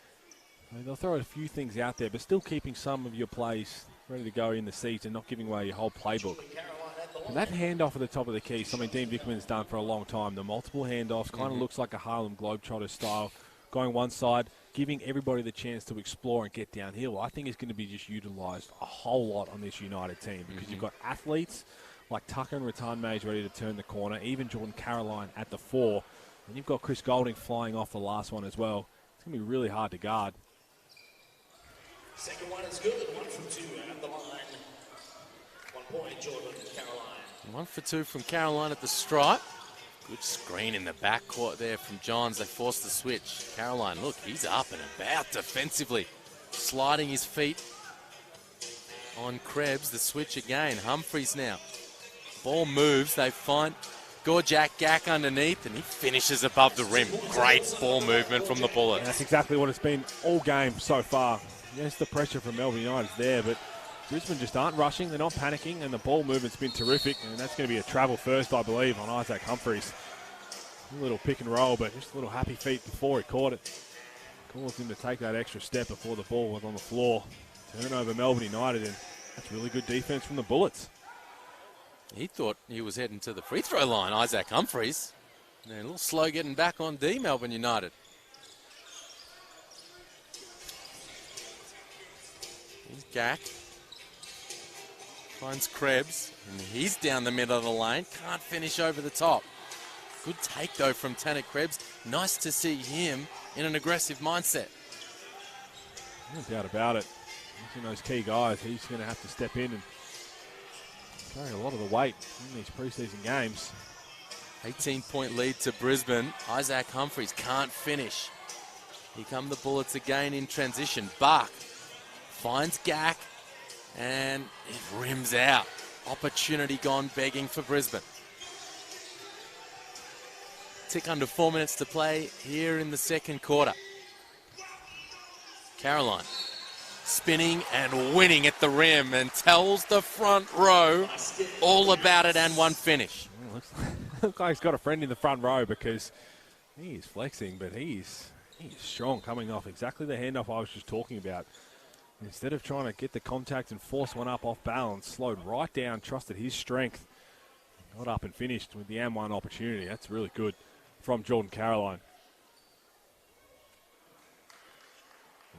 They'll throw a few things out there, but still keeping some of your plays ready to go in the season, not giving away your whole playbook. And that handoff at the top of the key, something Dean Dickman's done for a long time. The multiple handoffs kind of looks like a Harlem Globetrotter style, going one side, giving everybody the chance to explore and get downhill. I think it's going to be just utilised a whole lot on this United team because you've got athletes like Tucker and Rattan Mays ready to turn the corner, even Jordan Caroline at the 4. And you've got Chris Golding flying off the last one as well. It's going to be really hard to guard. Second one is good. 1 from 2 at the line. 1 point, Jordan Caroline. 1 for 2 from Caroline at the stripe. Good screen in the backcourt there from Johns. They forced the switch. Caroline, look, he's up and about defensively. Sliding his feet on Krebs. The switch again. Humphreys now. Ball moves. They find Gorjak Gak underneath, and he finishes above the rim. Great ball movement from the Bullets. And that's exactly what it's been all game so far. Yes, the pressure from Melbourne United is there, but Brisbane just aren't rushing. They're not panicking, and the ball movement's been terrific. And that's going to be a travel first, I believe, on Isaac Humphreys. A little pick and roll, but just a little happy feet before he caught it. Caused him to take that extra step before the ball was on the floor. Turnover Melbourne United, and that's really good defense from the Bullets. He thought he was heading to the free throw line, Isaac Humphreys. And a little slow getting back on D, Melbourne United. Here's Gak. Finds Krebs, and he's down the middle of the lane. Can't finish over the top. Good take, though, from Tanner Krebs. Nice to see him in an aggressive mindset. No doubt about it. He's those key guys. He's going to have to step in and carry a lot of the weight in these preseason games. 18-point lead to Brisbane. Isaac Humphreys can't finish. Here come the Bullets again in transition. Buck finds Gak, and it rims out. Opportunity gone begging for Brisbane. Tick under 4 minutes to play here in the second quarter. Caroline spinning and winning at the rim and tells the front row all about it and one finish. Looks like he's got a friend in the front row because he is flexing, but he's strong coming off exactly the handoff I was just talking about. Instead of trying to get the contact and force one up off balance, slowed right down, trusted his strength. Got up and finished with the M1 opportunity. That's really good from Jordan Caroline.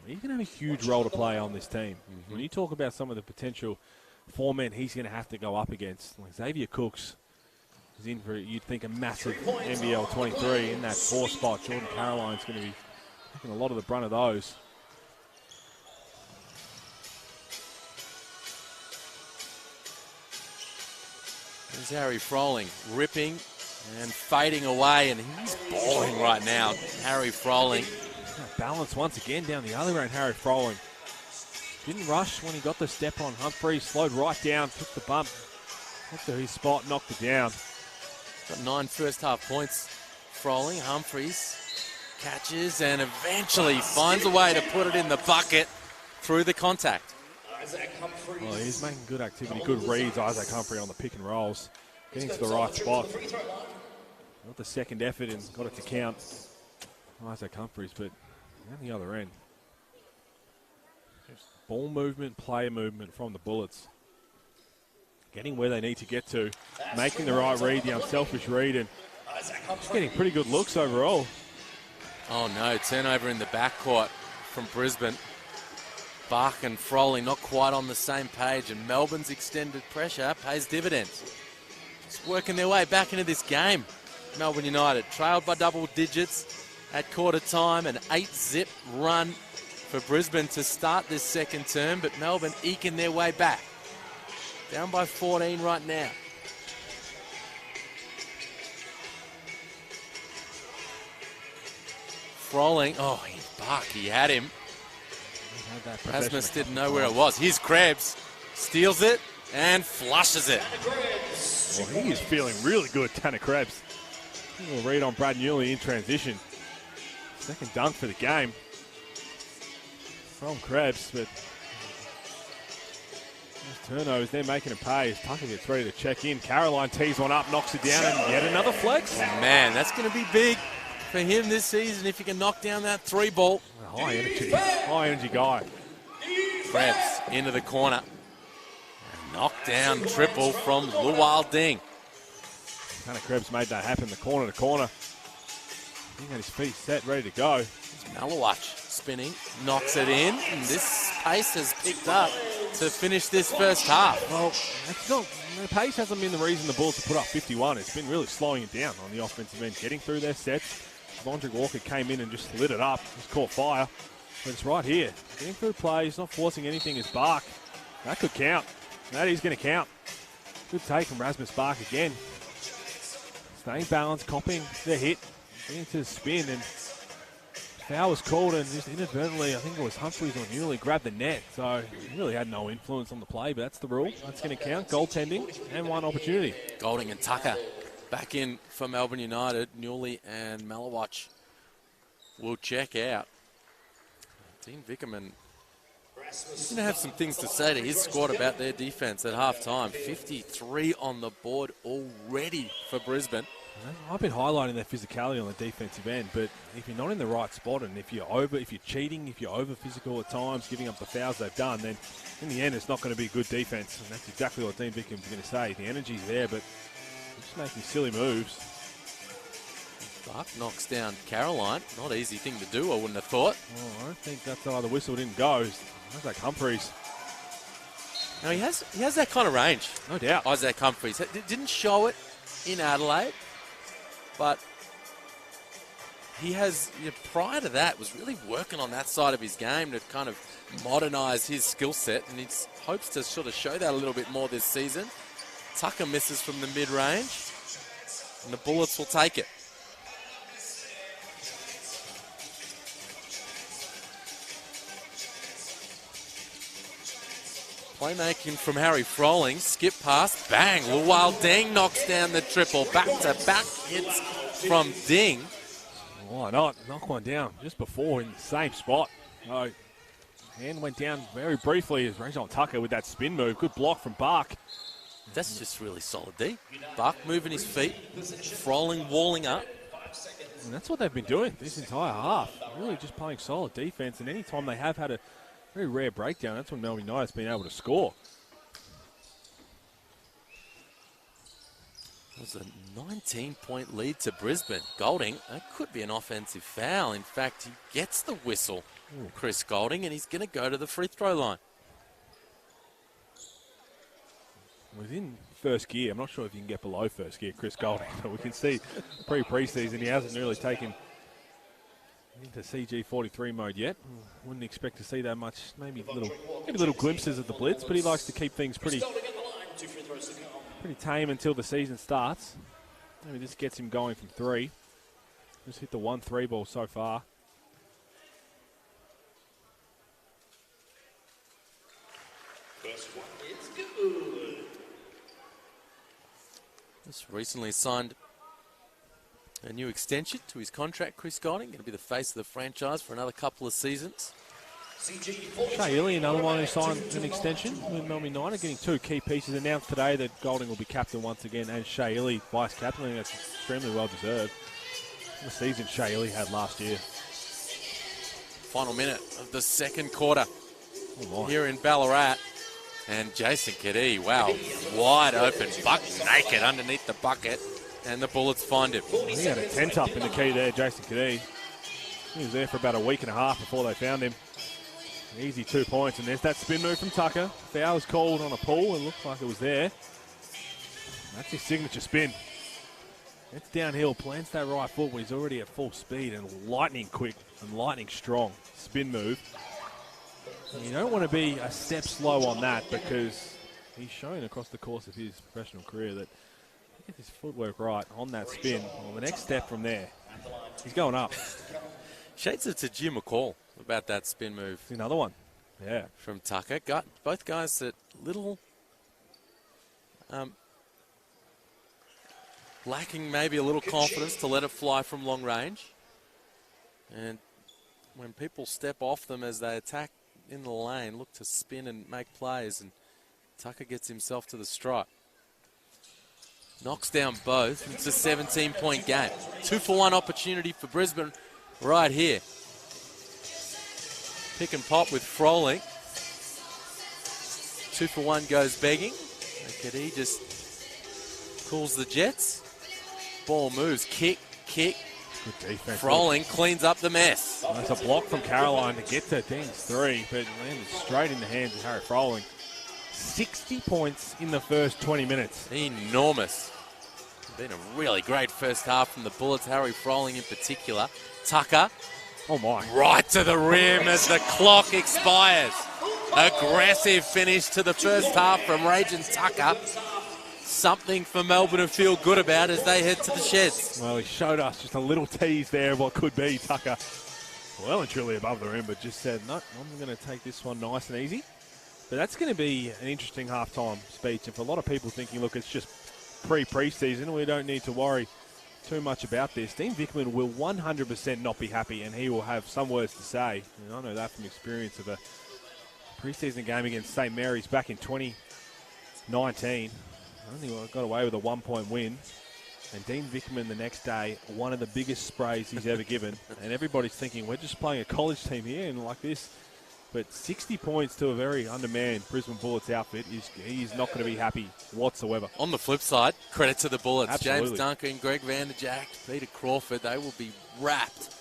He's going to have a huge role to play on this team. When you talk about some of the potential four men he's going to have to go up against. Like Xavier Cooks is in for, you'd think, a massive NBL23 in that 4 spot. Jordan Caroline's going to be taking a lot of the brunt of those. There's Harry Froling ripping and fading away, and he's balling right now. Harry Froling. Balance once again down the other end, Harry Froling. Didn't rush when he got the step on Humphreys, slowed right down, took the bump, got to his spot, knocked it down. Got 9 first half points. Froling, Humphreys catches and eventually finds a way to put it in the bucket through the contact. Well, he's making good activity, good reads, Isaac Humphrey on the pick and rolls. Getting to the right spot. Got the second effort and got it to count. Isaac Humphreys, but on the other end. Ball movement, player movement from the Bullets. Getting where they need to get to. Making the right read, the unselfish read, and just getting pretty good looks overall. Oh no, turnover in the backcourt from Brisbane. Bach and Froling not quite on the same page, and Melbourne's extended pressure pays dividends. Just working their way back into this game. Melbourne United trailed by double digits at quarter time, an 8-zip run for Brisbane to start this second term, but Melbourne eking their way back. Down by 14 right now. Froling, oh, Bach, he had him. Rasmus didn't know where it was. Here's Krebs, steals it and flushes it. Well, he is feeling really good, Tanner Krebs. A little read on Brad Newley in transition. Second dunk for the game from Krebs, but those turnovers, they're making it pay as Tucker gets ready to check in. Caroline tees one up, knocks it down, and yet another flex. Oh, man, that's going to be big for him this season if he can knock down that 3 ball. High energy guy. Krebs into the corner. Knockdown triple from Lual Ding. Tanner Krebs made that happen, the corner to corner. He got his feet set, ready to go. Malawach spinning, knocks it in, and this pace has picked up to finish this first half. Well, it's not, the pace hasn't been the reason the Bullets have put up 51. It's been really slowing it down on the offensive end, getting through their sets. Vondrick Walker came in and just lit it up, just caught fire. But it's right here, getting through plays, not forcing anything is Bach. That could count. That is going to count. Good take from Rasmus Bach again. Staying balanced, copying the hit, getting to the spin, and foul was called, and just inadvertently, I think it was Humphreys or Newley grabbed the net, so he really had no influence on the play, but that's the rule. That's going to count. Goaltending and one opportunity. Golding and Tucker back in for Melbourne United. Newley and Malawach will check out. Dean Vickerman is going to have some things to say to his squad about their defense at halftime. 53 on the board already for Brisbane. I've been highlighting their physicality on the defensive end, but if you're not in the right spot and if you're cheating, if you're over physical at times, giving up the fouls they've done, then in the end it's not going to be good defense. And that's exactly what Dean Vickerman's going to say. The energy's there, but just making silly moves. Buck knocks down Caroline. Not an easy thing to do, I wouldn't have thought. Oh, I don't think that's why the whistle didn't go. Isaac Humphreys. Now he has that kind of range. No doubt. Isaac Humphreys didn't show it in Adelaide, but he has, prior to that, was really working on that side of his game to kind of modernise his skill set, and he hopes to sort of show that a little bit more this season. Tucker misses from the mid-range, and the Bullets will take it. Playmaking from Harry Froling, skip pass, bang, Lual Ding knocks down the triple, back-to-back hits from Ding. Why not? Knock one down just before in the same spot. Oh, hand went down very briefly as Rajon Tucker with that spin move. Good block from Bach. That's just really solid, D. Bach moving his feet, Froling walling up. And that's what they've been doing this entire half. Really just playing solid defense, and any time they have had a very rare breakdown, that's when Melbourne United's been able to score. It was a 19-point lead to Brisbane. Golding, that could be an offensive foul. In fact, he gets the whistle, Chris Golding, and he's going to go to the free throw line. within first gear. I'm not sure if you can get below first gear, Chris Golding, but we can see pre-season he hasn't really taken into CG43 mode yet. Wouldn't expect to see that much. Maybe little glimpses of the blitz, but he likes to keep things pretty tame until the season starts. Maybe this gets him going from 3. Just hit the 1-3 ball so far. First one is good. Just recently signed a new extension to his contract, Chris Golding. Going to be the face of the franchise for another couple of seasons. Shea Ili, another one who signed an extension with Melbourne United, getting 2 key pieces announced today that Golding will be captain once again and Shea Ili vice captain. I think that's extremely well deserved. The season Shea Ili had last year. Final minute of the second quarter here in Ballarat. And Jason Kadee, wow, wide open, buck naked underneath the bucket. And the Bullets find him. He had a tent up in the key there, Jason Kadee. He was there for about a week and a half before they found him. An easy 2 points, and there's that spin move from Tucker. Foul was called on a pull, it looked like it was there. That's his signature spin. It's downhill, plants that right foot when he's already at full speed and lightning quick and lightning strong. Spin move. And you don't want to be a step slow on that because he's shown across the course of his professional career that he gets his footwork right on that spin. Well, the next step from there, he's going up. Shades of Tajir McCall about that spin move. It's another one. Yeah. From Tucker. Got both guys that little lacking maybe a little confidence to let it fly from long range. And when people step off them as they attack in the lane, look to spin and make plays, and Tucker gets himself to the stripe. Knocks down both. It's a 17-point game. 2-for-1 opportunity for Brisbane right here. Pick and pop with Froling. 2-for-1 goes begging. Kadee just pulls the Jets. Ball moves. Kick. Good defense. Froling cleans up the mess. That's a block from Caroline to get to Dean's 3, but landed straight in the hands of Harry Froling. 60 points in the first 20 minutes. Enormous. Been a really great first half from the Bullets, Harry Froling in particular. Tucker. Oh my. Right to the rim as the clock expires. Aggressive finish to the first half from Raging Tucker. Something for Melbourne to feel good about as they head to the sheds. Well, he showed us just a little tease there of what could be Tucker. Well and truly above the rim, but just said, no, I'm going to take this one nice and easy. But that's going to be an interesting halftime speech. And for a lot of people thinking, look, it's just pre-season, we don't need to worry too much about this. Dean Vickman will 100% not be happy, and he will have some words to say. And I know that from experience of a pre-season game against St. Mary's back in 2019. Only got away with a 1-point win. And Dean Vickman the next day, one of the biggest sprays he's ever given. And everybody's thinking, we're just playing a college team here and like this. But 60 points to a very undermanned Brisbane Bullets outfit, he's not going to be happy whatsoever. On the flip side, credit to the Bullets. Absolutely. James Duncan, Greg Vanderjack, Peter Crawford, they will be wrapped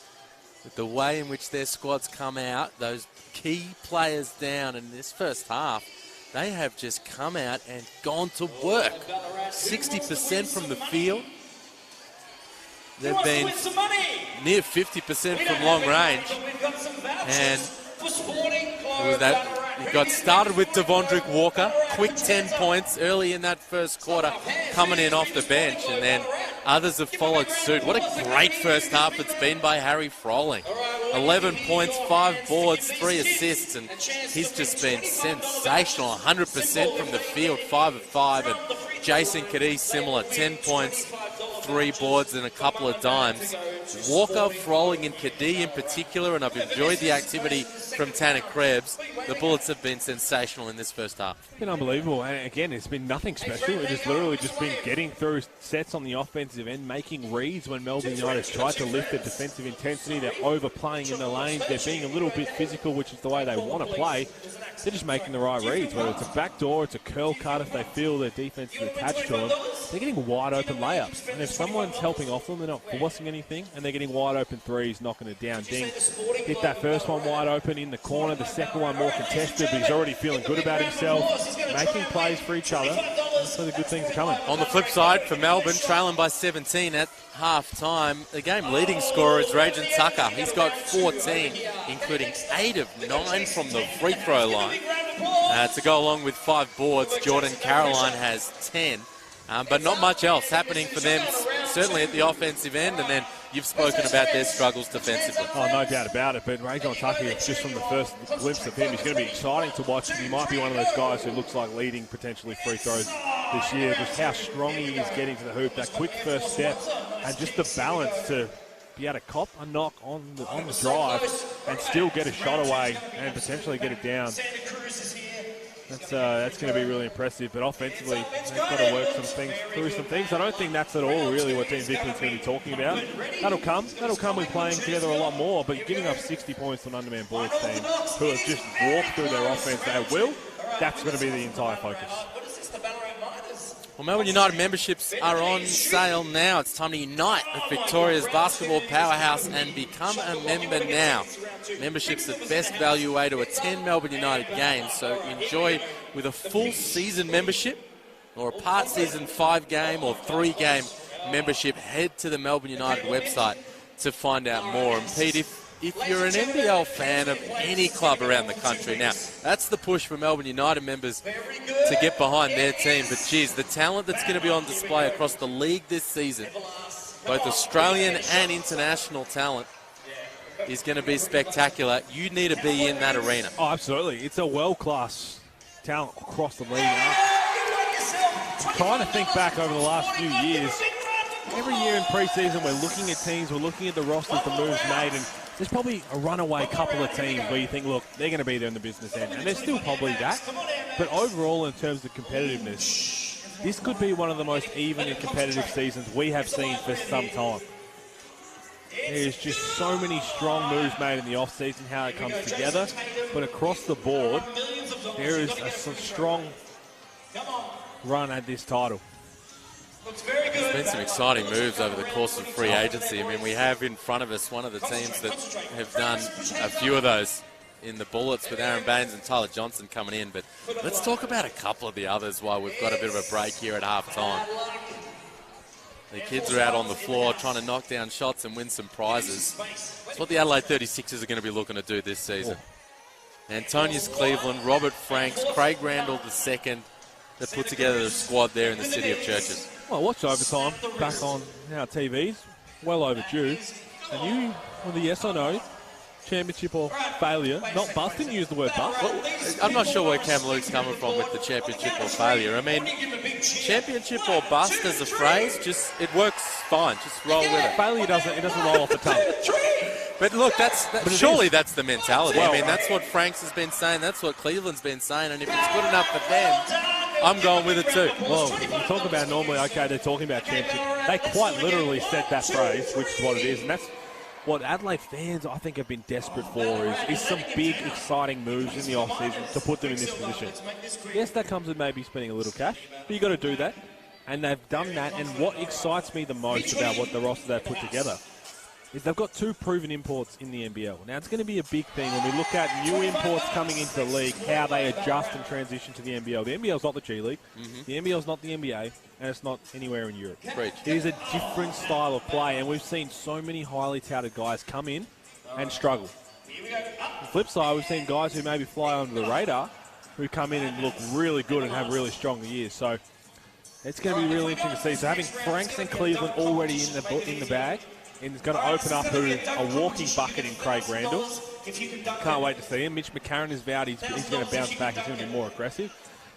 with the way in which their squads come out. Those key players down in this first half, they have just come out and gone to work. 60% from the field. They've been near 50% from long range. And it got started with Devondrick Walker. Quick 10 points early in that first quarter, coming in off the bench. And then others have followed suit. What a great first half it's been by Harry Froling. 11 points, 5 boards, 3 assists, and he's just been sensational. 100% from the field, 5 of 5, and Jason Kadee similar, 10 points, 3 boards, and a couple of dimes. Walker, Froling, and Kadee in particular, and I've enjoyed the activity from Tanner Krebs. The Bullets have been sensational in this first half. It's been unbelievable, and again, it's been nothing special. It's literally just been getting through sets on the offensive end, making reads when Melbourne United tried to lift the defensive intensity. They're overplaying in the lanes. They're being a little bit physical, which is the way they want to play. They're just making the right reads, whether it's a backdoor, it's a curl cut if they feel their defense is attached to them. They're getting wide open layups, and if someone's helping off them, they're not forcing anything, and they're getting wide open threes, knocking it down. Ding hit that first one wide open in the corner, the second one more contested, but he's already feeling good about himself, making plays for each other. So the good things are coming. On the flip side, for Melbourne, trailing by 17 at half-time, the game leading scorer is Rajan Tucker. He's got 14, including 8 of 9 from the free throw line. To go along with 5 boards, Jordan Caroline has 10. But not much else happening for them, certainly at the offensive end, and then you've spoken about their struggles defensively. Oh, no doubt about it, but Rajon Tucker, just from the first glimpse of him, he's going to be exciting to watch. He might be one of those guys who looks like leading potentially free throws this year. Just how strong he is getting to the hoop, that quick first step, and just the balance to be able to cop a knock on the drive and still get a shot away and potentially get it down. That's going to be really impressive, but offensively, they've got to work through some things. I don't think that's at all really what Dean Vickland's going to be talking about. That'll come with playing together a lot more, but giving up 60 points to an undermanned Bullets team who have just walked through their offense at will, that's going to be the entire focus. Well, Melbourne United memberships are on sale now. It's time to unite with Victoria's basketball powerhouse and become a member now. Membership's the best value way to attend Melbourne United games, so enjoy with a full season membership or a part season 5-game or 3-game membership. Head to the Melbourne United website to find out more. And Pete, if you're an NBL fan of any club around the country, now that's the push for Melbourne United members to get behind their team. But geez, the talent that's going to be on display across the league this season, both Australian and international talent, is going to be spectacular. You need to be in that arena. Oh, absolutely. It's a world-class talent across the league. I'm trying to think back over the last few years. Every year in pre-season, we're looking at teams, we're looking at the rosters, the moves made, and there's probably a runaway couple of teams where you think, look, they're going to be there in the business end. And there's still probably that. But overall, in terms of competitiveness, this could be one of the most even and competitive seasons we have seen for some time. There's just so many strong moves made in the off-season, how it comes together. But across the board, there is a strong run at this title. There's been some exciting moves over the course of free agency. I mean, we have in front of us one of the teams that have done a few of those in the Bullets with Aaron Baines and Tyler Johnson coming in. But let's talk about a couple of the others while we've got a bit of a break here at half-time. The kids are out on the floor trying to knock down shots and win some prizes. That's what the Adelaide 36ers are going to be looking to do this season. Antonius Cleveland, Robert Franks, Craig Randall II, that put together a squad there in the city of Churches. Well, watch overtime back on our TVs. Well overdue. And you, with the yes or no, championship or failure, not bust, didn't use the word bust. Well, I'm not sure where Cam Luke's coming from with the championship or failure. I mean, championship or bust as a phrase, just it works fine. Just roll with it. Failure doesn't roll off the tongue. But look, surely that's the mentality. Well, I mean, that's what Franks has been saying. That's what Cleveland's been saying. And if it's good enough for them, I'm going with it too. Well, you talk about normally, okay, they're talking about championship. They quite literally said that phrase, which is what it is. And that's what Adelaide fans, I think, have been desperate for is some big, exciting moves in the off-season to put them in this position. Yes, that comes with maybe spending a little cash, but you've got to do that. And they've done that. And what excites me the most about what the roster they've put together is they've got 2 proven imports in the NBL. Now, it's going to be a big thing when we look at new imports coming into the league, how they adjust and transition to the NBL. The NBL is not the G League. The NBL is not the NBA, and it's not anywhere in Europe. Preach. It is a different style of play, and we've seen so many highly touted guys come in and struggle. On the flip side, we've seen guys who maybe fly under the radar who come in and look really good and have really strong years. So it's going to be really interesting to see. So having Franks and Cleveland already in the bag, and it's going to open up a walking bucket in Craig Randall. Can't wait to see him. Mitch McCarron has vowed he's going to bounce back. He's going to be more aggressive.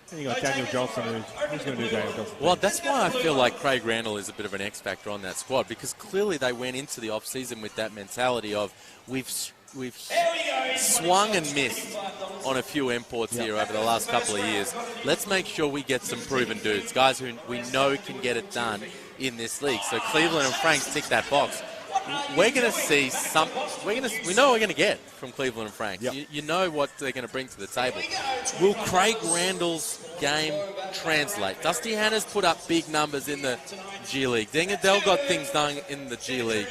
And you've got Daniel Johnson, who's going to do Daniel Johnson. Well, that's why I feel like Craig Randall is a bit of an X-factor on that squad, because clearly they went into the off-season with that mentality of we've swung and missed on a few imports here over the last couple of years. Let's make sure we get some proven dudes, guys who we know can get it done in this league. So Cleveland and Franks tick that box. We're going to see something. We know what we're going to get from Cleveland and Franks. Yep. You know what they're going to bring to the table. Will Craig Randall's game translate? Dusty Hannah's put up big numbers in the G League. Dingadell got things done in the G League.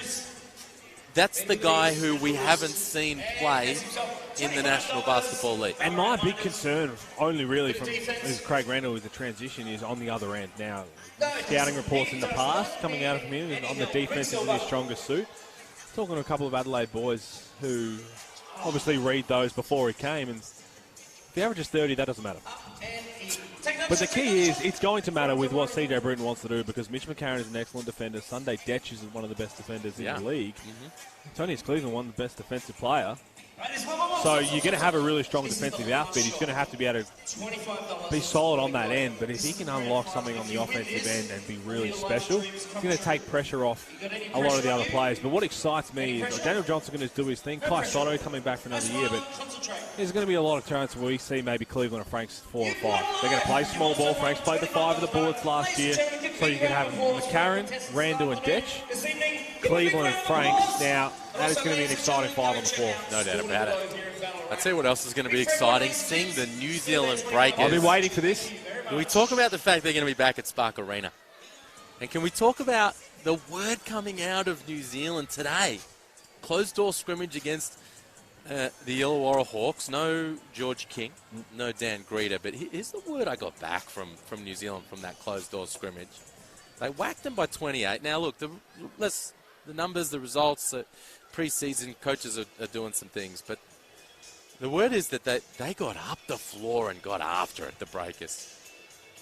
that's the guy who we haven't seen play in the National Basketball League. And my big concern, only really from as Craig Randall with the transition, is on the other end. Now, scouting reports in the past coming out of him on the defense is in his strongest suit. Talking to a couple of Adelaide boys who obviously read those before he came, and if the average is 30, that doesn't matter. But the key is, it's going to matter with what CJ Bruton wants to do, because Mitch McCarron is an excellent defender. Sunday Detch is one of the best defenders in the league. Tony Cleveland, one of the best defensive player. So you're going to have a really strong defensive outfit. He's going to have to be able to be solid on that end. But if he can unlock something on the offensive end and be really special, it's going to take pressure off a lot of the other players. But what excites me is Daniel Johnson going to do his thing. Kai Soto coming back for another year. But there's going to be a lot of chances where we see maybe Cleveland and Franks 4 and 5. They're going to play small ball. Franks played the 5 of the Bullets last year. So you can have McCarron, Randall and Detch, Cleveland and Franks. Now, that is going to be an exciting 5 on the floor. No doubt about it. I'll tell you what else is going to be exciting. Seeing the New Zealand Breakers. I've been waiting for this. Can we talk about the fact they're going to be back at Spark Arena? And can we talk about the word coming out of New Zealand today? Closed-door scrimmage against the Illawarra Hawks. No George King, no Dan Greeter. But here's the word I got back from New Zealand from that closed-door scrimmage. They whacked them by 28. Now, look, the numbers, the results, pre-season coaches are doing some things. But the word is that they got up the floor and got after it, the Breakers.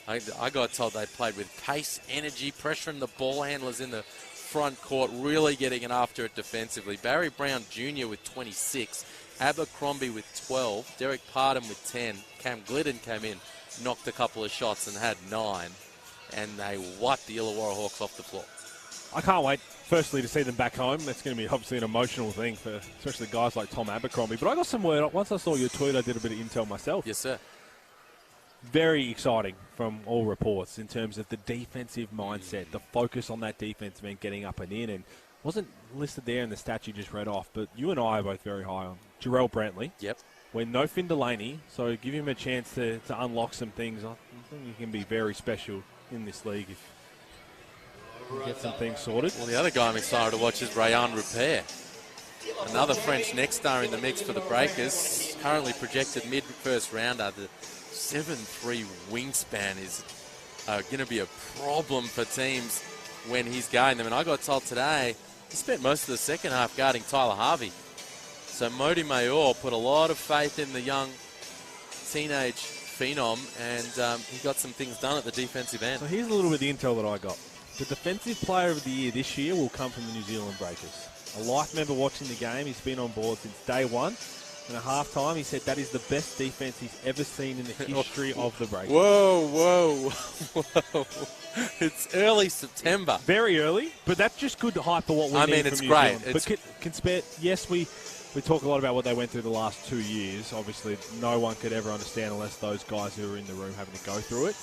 I got told they played with pace, energy, pressuring the ball handlers in the front court, really getting it after it defensively. Barry Brown Jr. with 26, Abercrombie with 12, Derek Pardon with 10, Cam Glidden came in, knocked a couple of shots and had 9, and they wiped the Illawarra Hawks off the floor. I can't wait, firstly, to see them back home. That's going to be obviously an emotional thing for especially guys like Tom Abercrombie. But I got some word. Once I saw your tweet, I did a bit of intel myself. Yes, sir. Very exciting from all reports in terms of the defensive mindset, the focus on that defensive end getting up and in. And wasn't listed there in the stat you just read off, but you and I are both very high on Jarrell Brantley. Yep. We're no Finn Delaney, so give him a chance to unlock some things. I think he can be very special in this league if get some things sorted. Well, the other guy I'm excited to watch is Rayan Repair. Another French next star in the mix for the Breakers. Currently projected mid-first rounder. The 7'3" wingspan is going to be a problem for teams when he's guarding them. And I got told today he spent most of the second half guarding Tyler Harvey. So Modi Mayor put a lot of faith in the young teenage phenom, and he got some things done at the defensive end. So here's a little bit of the intel that I got. The defensive player of the year this year will come from the New Zealand Breakers. A life member watching the game, he's been on board since day one. And at halftime, he said that is the best defense he's ever seen in the history of the Breakers. Whoa. It's early September. Very early, but that's just good hype for what we need from New great. Zealand. But can spare, yes, we talk a lot about what they went through the last 2 years. Obviously, no one could ever understand unless those guys who were in the room having to go through it.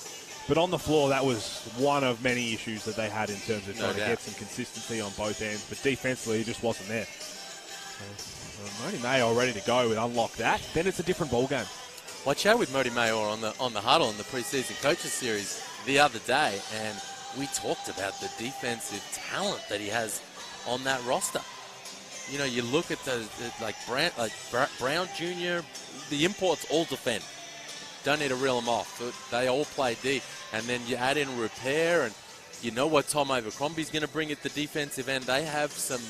But on the floor, that was one of many issues that they had in terms of trying to get some consistency on both ends. But defensively, it just wasn't there. So, Modi Mayor ready to go and unlock that. Then it's a different ball game. Well, I chatted with Modi Mayor on the huddle in the preseason coaches series the other day, and we talked about the defensive talent that he has on that roster. You know, you look at Brown Jr., the imports all defend. Don't need to reel them off. They all play D. And then you add in Repair, and you know what Tom Abercrombie's going to bring at the defensive end. They have some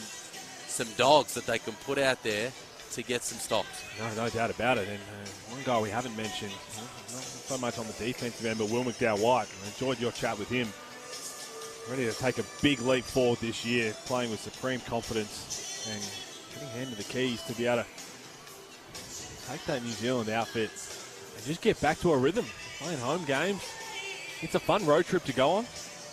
dogs that they can put out there to get some stops. No doubt about it. And one guy we haven't mentioned, not so much on the defensive end, but Will McDowell-White. I enjoyed your chat with him. Ready to take a big leap forward this year, playing with supreme confidence and getting hand to the keys to be able to take that New Zealand outfit and just get back to a rhythm. Playing home games. It's a fun road trip to go on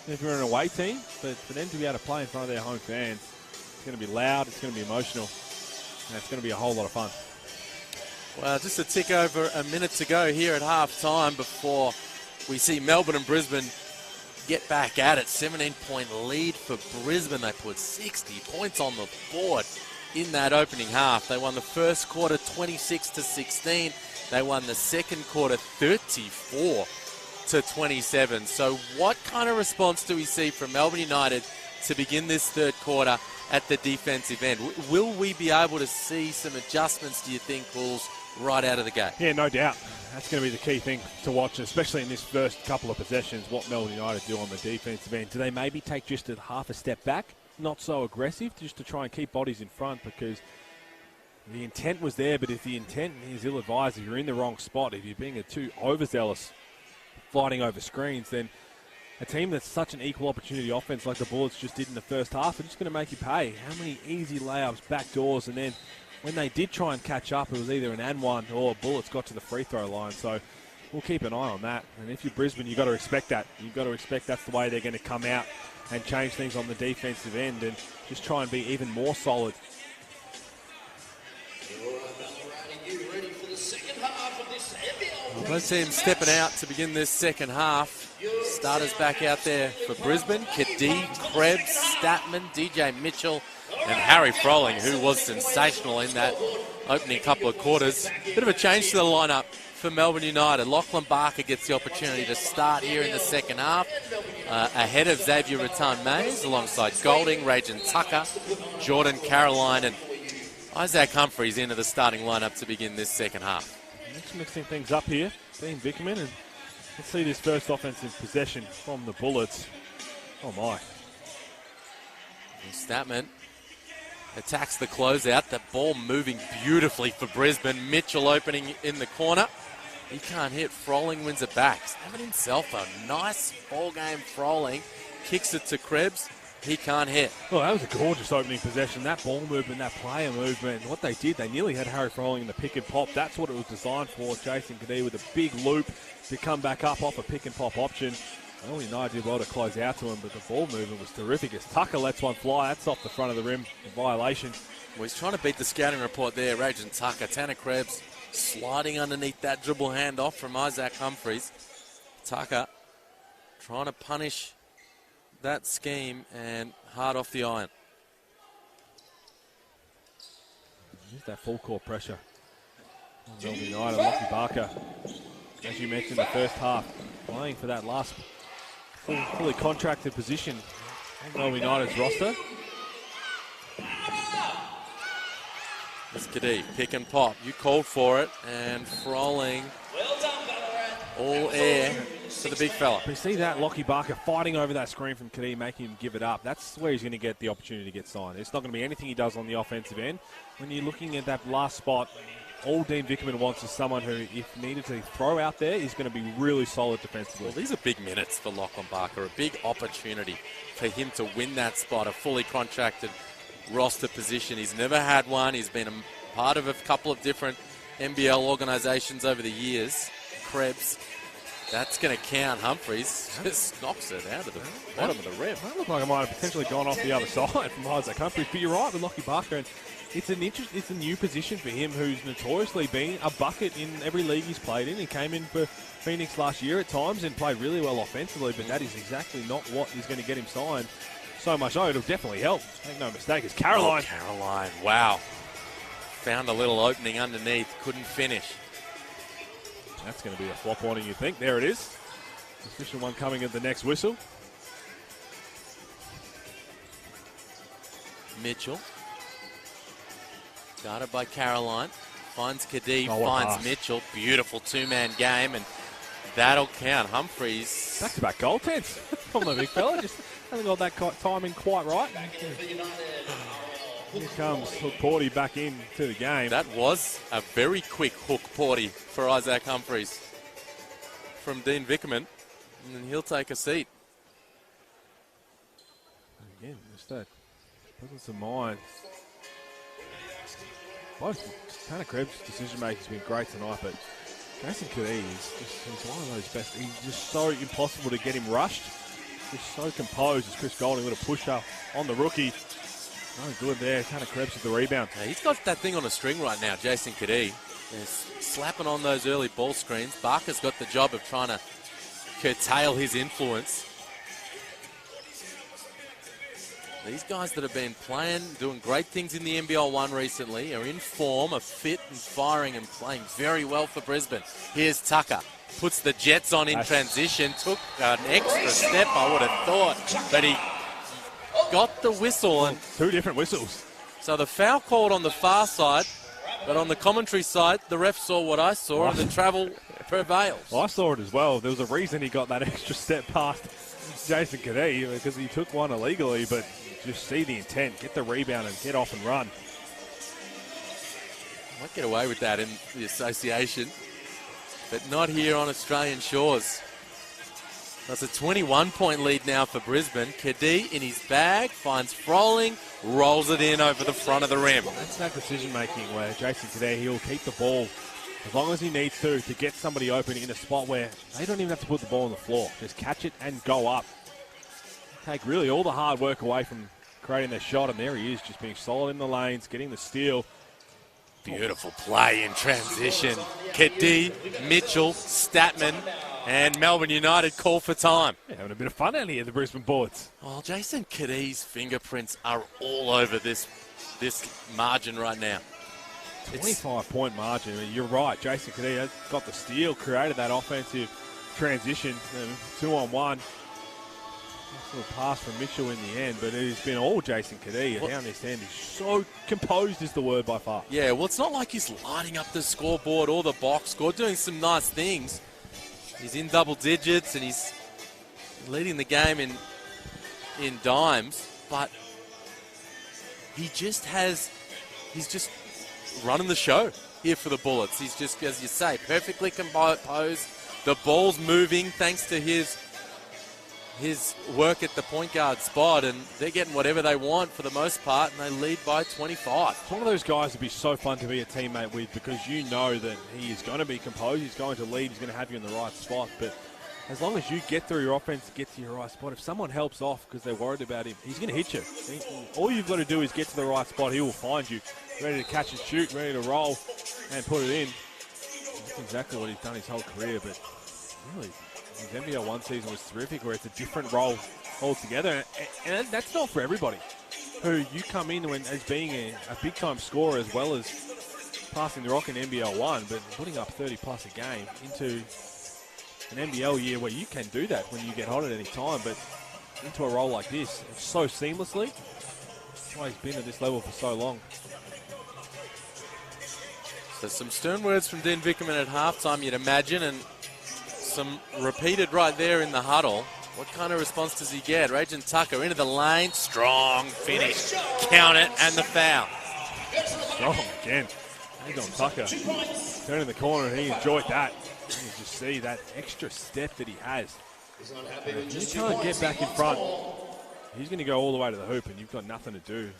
if you're an away team, but for them to be able to play in front of their home fans, it's going to be loud, it's going to be emotional, and it's going to be a whole lot of fun. Well, just a tick over a minute to go here at half-time before we see Melbourne and Brisbane get back at it. 17-point lead for Brisbane. They put 60 points on the board in that opening half. They won the first quarter 26-16. They won the second quarter 34-27. So what kind of response do we see from Melbourne United to begin this third quarter at the defensive end. Will we be able to see some adjustments, do you think, Bulls, right out of the gate? Yeah, no doubt. That's going to be the key thing to watch, especially in this first couple of possessions, what Melbourne United do on the defensive end. Do they maybe take just a half a step back, not so aggressive, just to try and keep bodies in front? Because the intent was there, but if the intent is ill-advised, if you're in the wrong spot, if you're being too overzealous fighting over screens, then a team that's such an equal opportunity offense like the Bullets just did in the first half, they're just going to make you pay. How many easy layups, back doors, and then when they did try and catch up, it was either an and one or Bullets got to the free throw line. So we'll keep an eye on that. And if you're Brisbane, you've got to expect that. You've got to expect that's the way they're going to come out and change things on the defensive end and just try and be even more solid. Both teams stepping out to begin this second half. Starters back out there for Brisbane. Kadee, Krebs, Statman, DJ Mitchell, and Harry Froling, who was sensational in that opening couple of quarters. Bit of a change to the lineup for Melbourne United. Lachlan Barker gets the opportunity to start here in the second half, ahead of Xavier Rattan-Mays, alongside Golding, Rajan Tucker, Jordan Caroline, and Isaac Humphries into the starting lineup to begin this second half. Just mixing things up here, Dean Vickerman, and let's see this first offensive possession from the Bullets. Oh my. And Statman attacks the closeout. The ball moving beautifully for Brisbane. Mitchell opening in the corner. He can't hit. Froling wins it back. He's having himself a nice ball game. Froling kicks it to Krebs. He can't hit. Well, that was a gorgeous opening possession. That ball movement, that player movement. What they did, they nearly had Harry Froling in the pick and pop. That's what it was designed for. Jason Kadee with a big loop to come back up off a pick and pop option. Melbourne United did well to close out to him, but the ball movement was terrific as Tucker lets one fly. That's off the front of the rim, a violation. Well, he's trying to beat the scouting report there. Rajan Tucker, Tanner Krebs sliding underneath that dribble handoff from Isaac Humphries. Tucker trying to punish that scheme and hard off the iron. Just that full court pressure. Melbourne United, Lockie Barker, as you mentioned, the first half, playing for that last fully contracted position on Melbourne United's roster. It's Kadee, pick and pop. You called for it, and Froling all air for the big fella. We see that Lockie Barker fighting over that screen from Kadee, making him give it up. That's where he's going to get the opportunity to get signed. It's not going to be anything he does on the offensive end. When you're looking at that last spot, all Dean Vickerman wants is someone who, if needed to throw out there, is going to be really solid defensively. Well, these are big minutes for Lachlan Barker, a big opportunity for him to win that spot, a fully contracted roster position. He's never had one. He's been a part of a couple of different NBL organizations over the years. Krebs, that's going to count. Humphries just knocks it out of the bottom of the rim. That looked like it might have potentially gone off the other side from Isaac Humphries, but you're right with Lockie Barker, and it's a new position for him, who's notoriously been a bucket in every league he's played in. He came in for Phoenix last year at times and played really well offensively, but that is exactly not what is going to get him signed. So much so, it'll definitely help. Make no mistake, it's Caroline. Oh, Caroline, wow. Found a little opening underneath, couldn't finish. That's going to be a flop warning, you think. There it is. Official one coming at the next whistle. Mitchell. Guarded by Caroline. Finds Kadee, what finds pass. Mitchell. Beautiful two-man game, and that'll count. Humphries. Back-to-back goaltends from the big fella. Just hasn't got that timing quite right. Here comes Hook Porty back into the game. That was a very quick hook, Porty, for Isaac Humphries from Dean Vickerman, and then he'll take a seat. Again, just that presence of mind. Both Tanner Krebs' decision-making has been great tonight, but Jason Kadee he's one of those best. He's just so impossible to get him rushed. Just so composed as Chris Golding with a push-up on the rookie. Oh, good there. Tanner Krebs with the rebound. Yeah, he's got that thing on a string right now, Jason Kadee. He's slapping on those early ball screens. Barker's got the job of trying to curtail his influence. These guys that have been playing, doing great things in the NBL1 recently, are in form, are fit and firing and playing very well for Brisbane. Here's Tucker. Puts the Jets on in transition. Took an extra step, I would have thought. But he got the whistle. And two different whistles. so the foul called on the far side, but on the commentary side, the ref saw what I saw, and the travel prevails. Well, I saw it as well. There was a reason he got that extra step past Jason Kadee, because he took one illegally, but just see the intent, get the rebound and get off and run. Might get away with that in the association, but not here on Australian shores. That's a 21-point lead now for Brisbane. Kadee in his bag, finds Froling, rolls it in over the front of the rim. That's that decision-making where Jason Kadee, he'll keep the ball as long as he needs to get somebody open in a spot where they don't even have to put the ball on the floor. Just catch it and go up. Take really all the hard work away from creating their shot, and there he is, just being solid in the lanes, getting the steal. Beautiful play in transition. Kadee, Mitchell, Statman, and Melbourne United call for time. Yeah, having a bit of fun out here, the Brisbane Bullets. Well, Jason Kadee's fingerprints are all over this margin right now. 25-point margin. I mean, you're right. Jason Kadee got the steal, created that offensive transition, 2-on-1. Nice little pass from Mitchell in the end, but it has been all Jason Kadee. Down this end, he's so composed is the word by far. Yeah, well, it's not like he's lighting up the scoreboard or the box score, doing some nice things. He's in double digits and he's leading the game in dimes, but he's just running the show here for the Bullets. He's just, as you say, perfectly composed. The ball's moving thanks to his work at the point guard spot, and they're getting whatever they want for the most part, and they lead by 25. It's one of those guys that'd be so fun to be a teammate with, because you know that he is going to be composed, he's going to lead, he's going to have you in the right spot. But as long as you get through your offense, get to your right spot, if someone helps off because they're worried about him, he's going to hit you. All you've got to do is get to the right spot. He will find you, ready to catch and shoot, ready to roll and put it in. That's exactly what he's done his whole career, but really, his NBL1 season was terrific, where it's a different role altogether. And that's not for everybody. Who you come in as being a big-time scorer as well as passing the rock in NBL1, but putting up 30-plus a game into an NBL year where you can do that when you get hot at any time, but into a role like this, so seamlessly. That's why he's been at this level for so long. So some stern words from Dean Vickerman at halftime, you'd imagine, and some repeated right there in the huddle. What kind of response does he get? Rajan Tucker into the lane, strong finish, count it, and the foul. Strong again. He's on Tucker. Turning the corner, and he enjoyed that. You can just see that extra step that he has. If you can't get back in front, he's going to go all the way to the hoop, and you've got nothing to do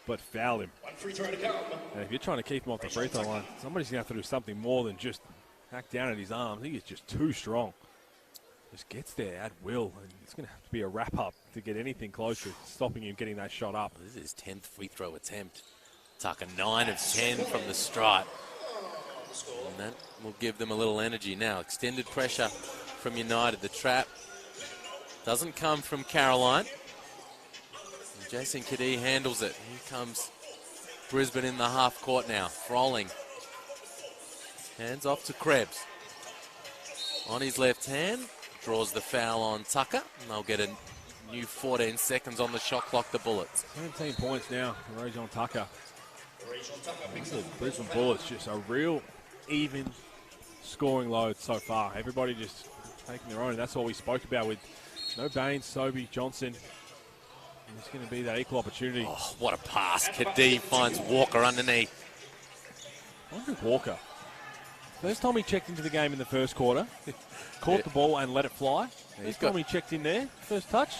but foul him. And if you're trying to keep him off the free throw line, somebody's going to have to do something more than just hack down at his arms. He is just too strong. Just gets there at will, and it's going to have to be a wrap-up to get anything close to stopping him getting that shot up. This is his 10th free throw attempt. Tucker 9 of 10 from the stripe. And that will give them a little energy now. Extended pressure from United. The trap doesn't come from Caroline. And Jason Kadee handles it. Here comes Brisbane in the half court now. Froling. Hands off to Krebs. On his left hand. Draws the foul on Tucker. And they'll get a new 14 seconds on the shot clock, the Bullets. 17 points now for Rajon Tucker. The Brisbane Bullets, just a real even scoring load so far. Everybody just taking their own. And that's what we spoke about with no Baines, Sobey, Johnson. And it's going to be that equal opportunity. Oh, what a pass. Kadee finds Walker underneath. Andre Walker. First time he checked into the game in the first quarter. Caught the ball and let it fly. First time he checked in there. First touch.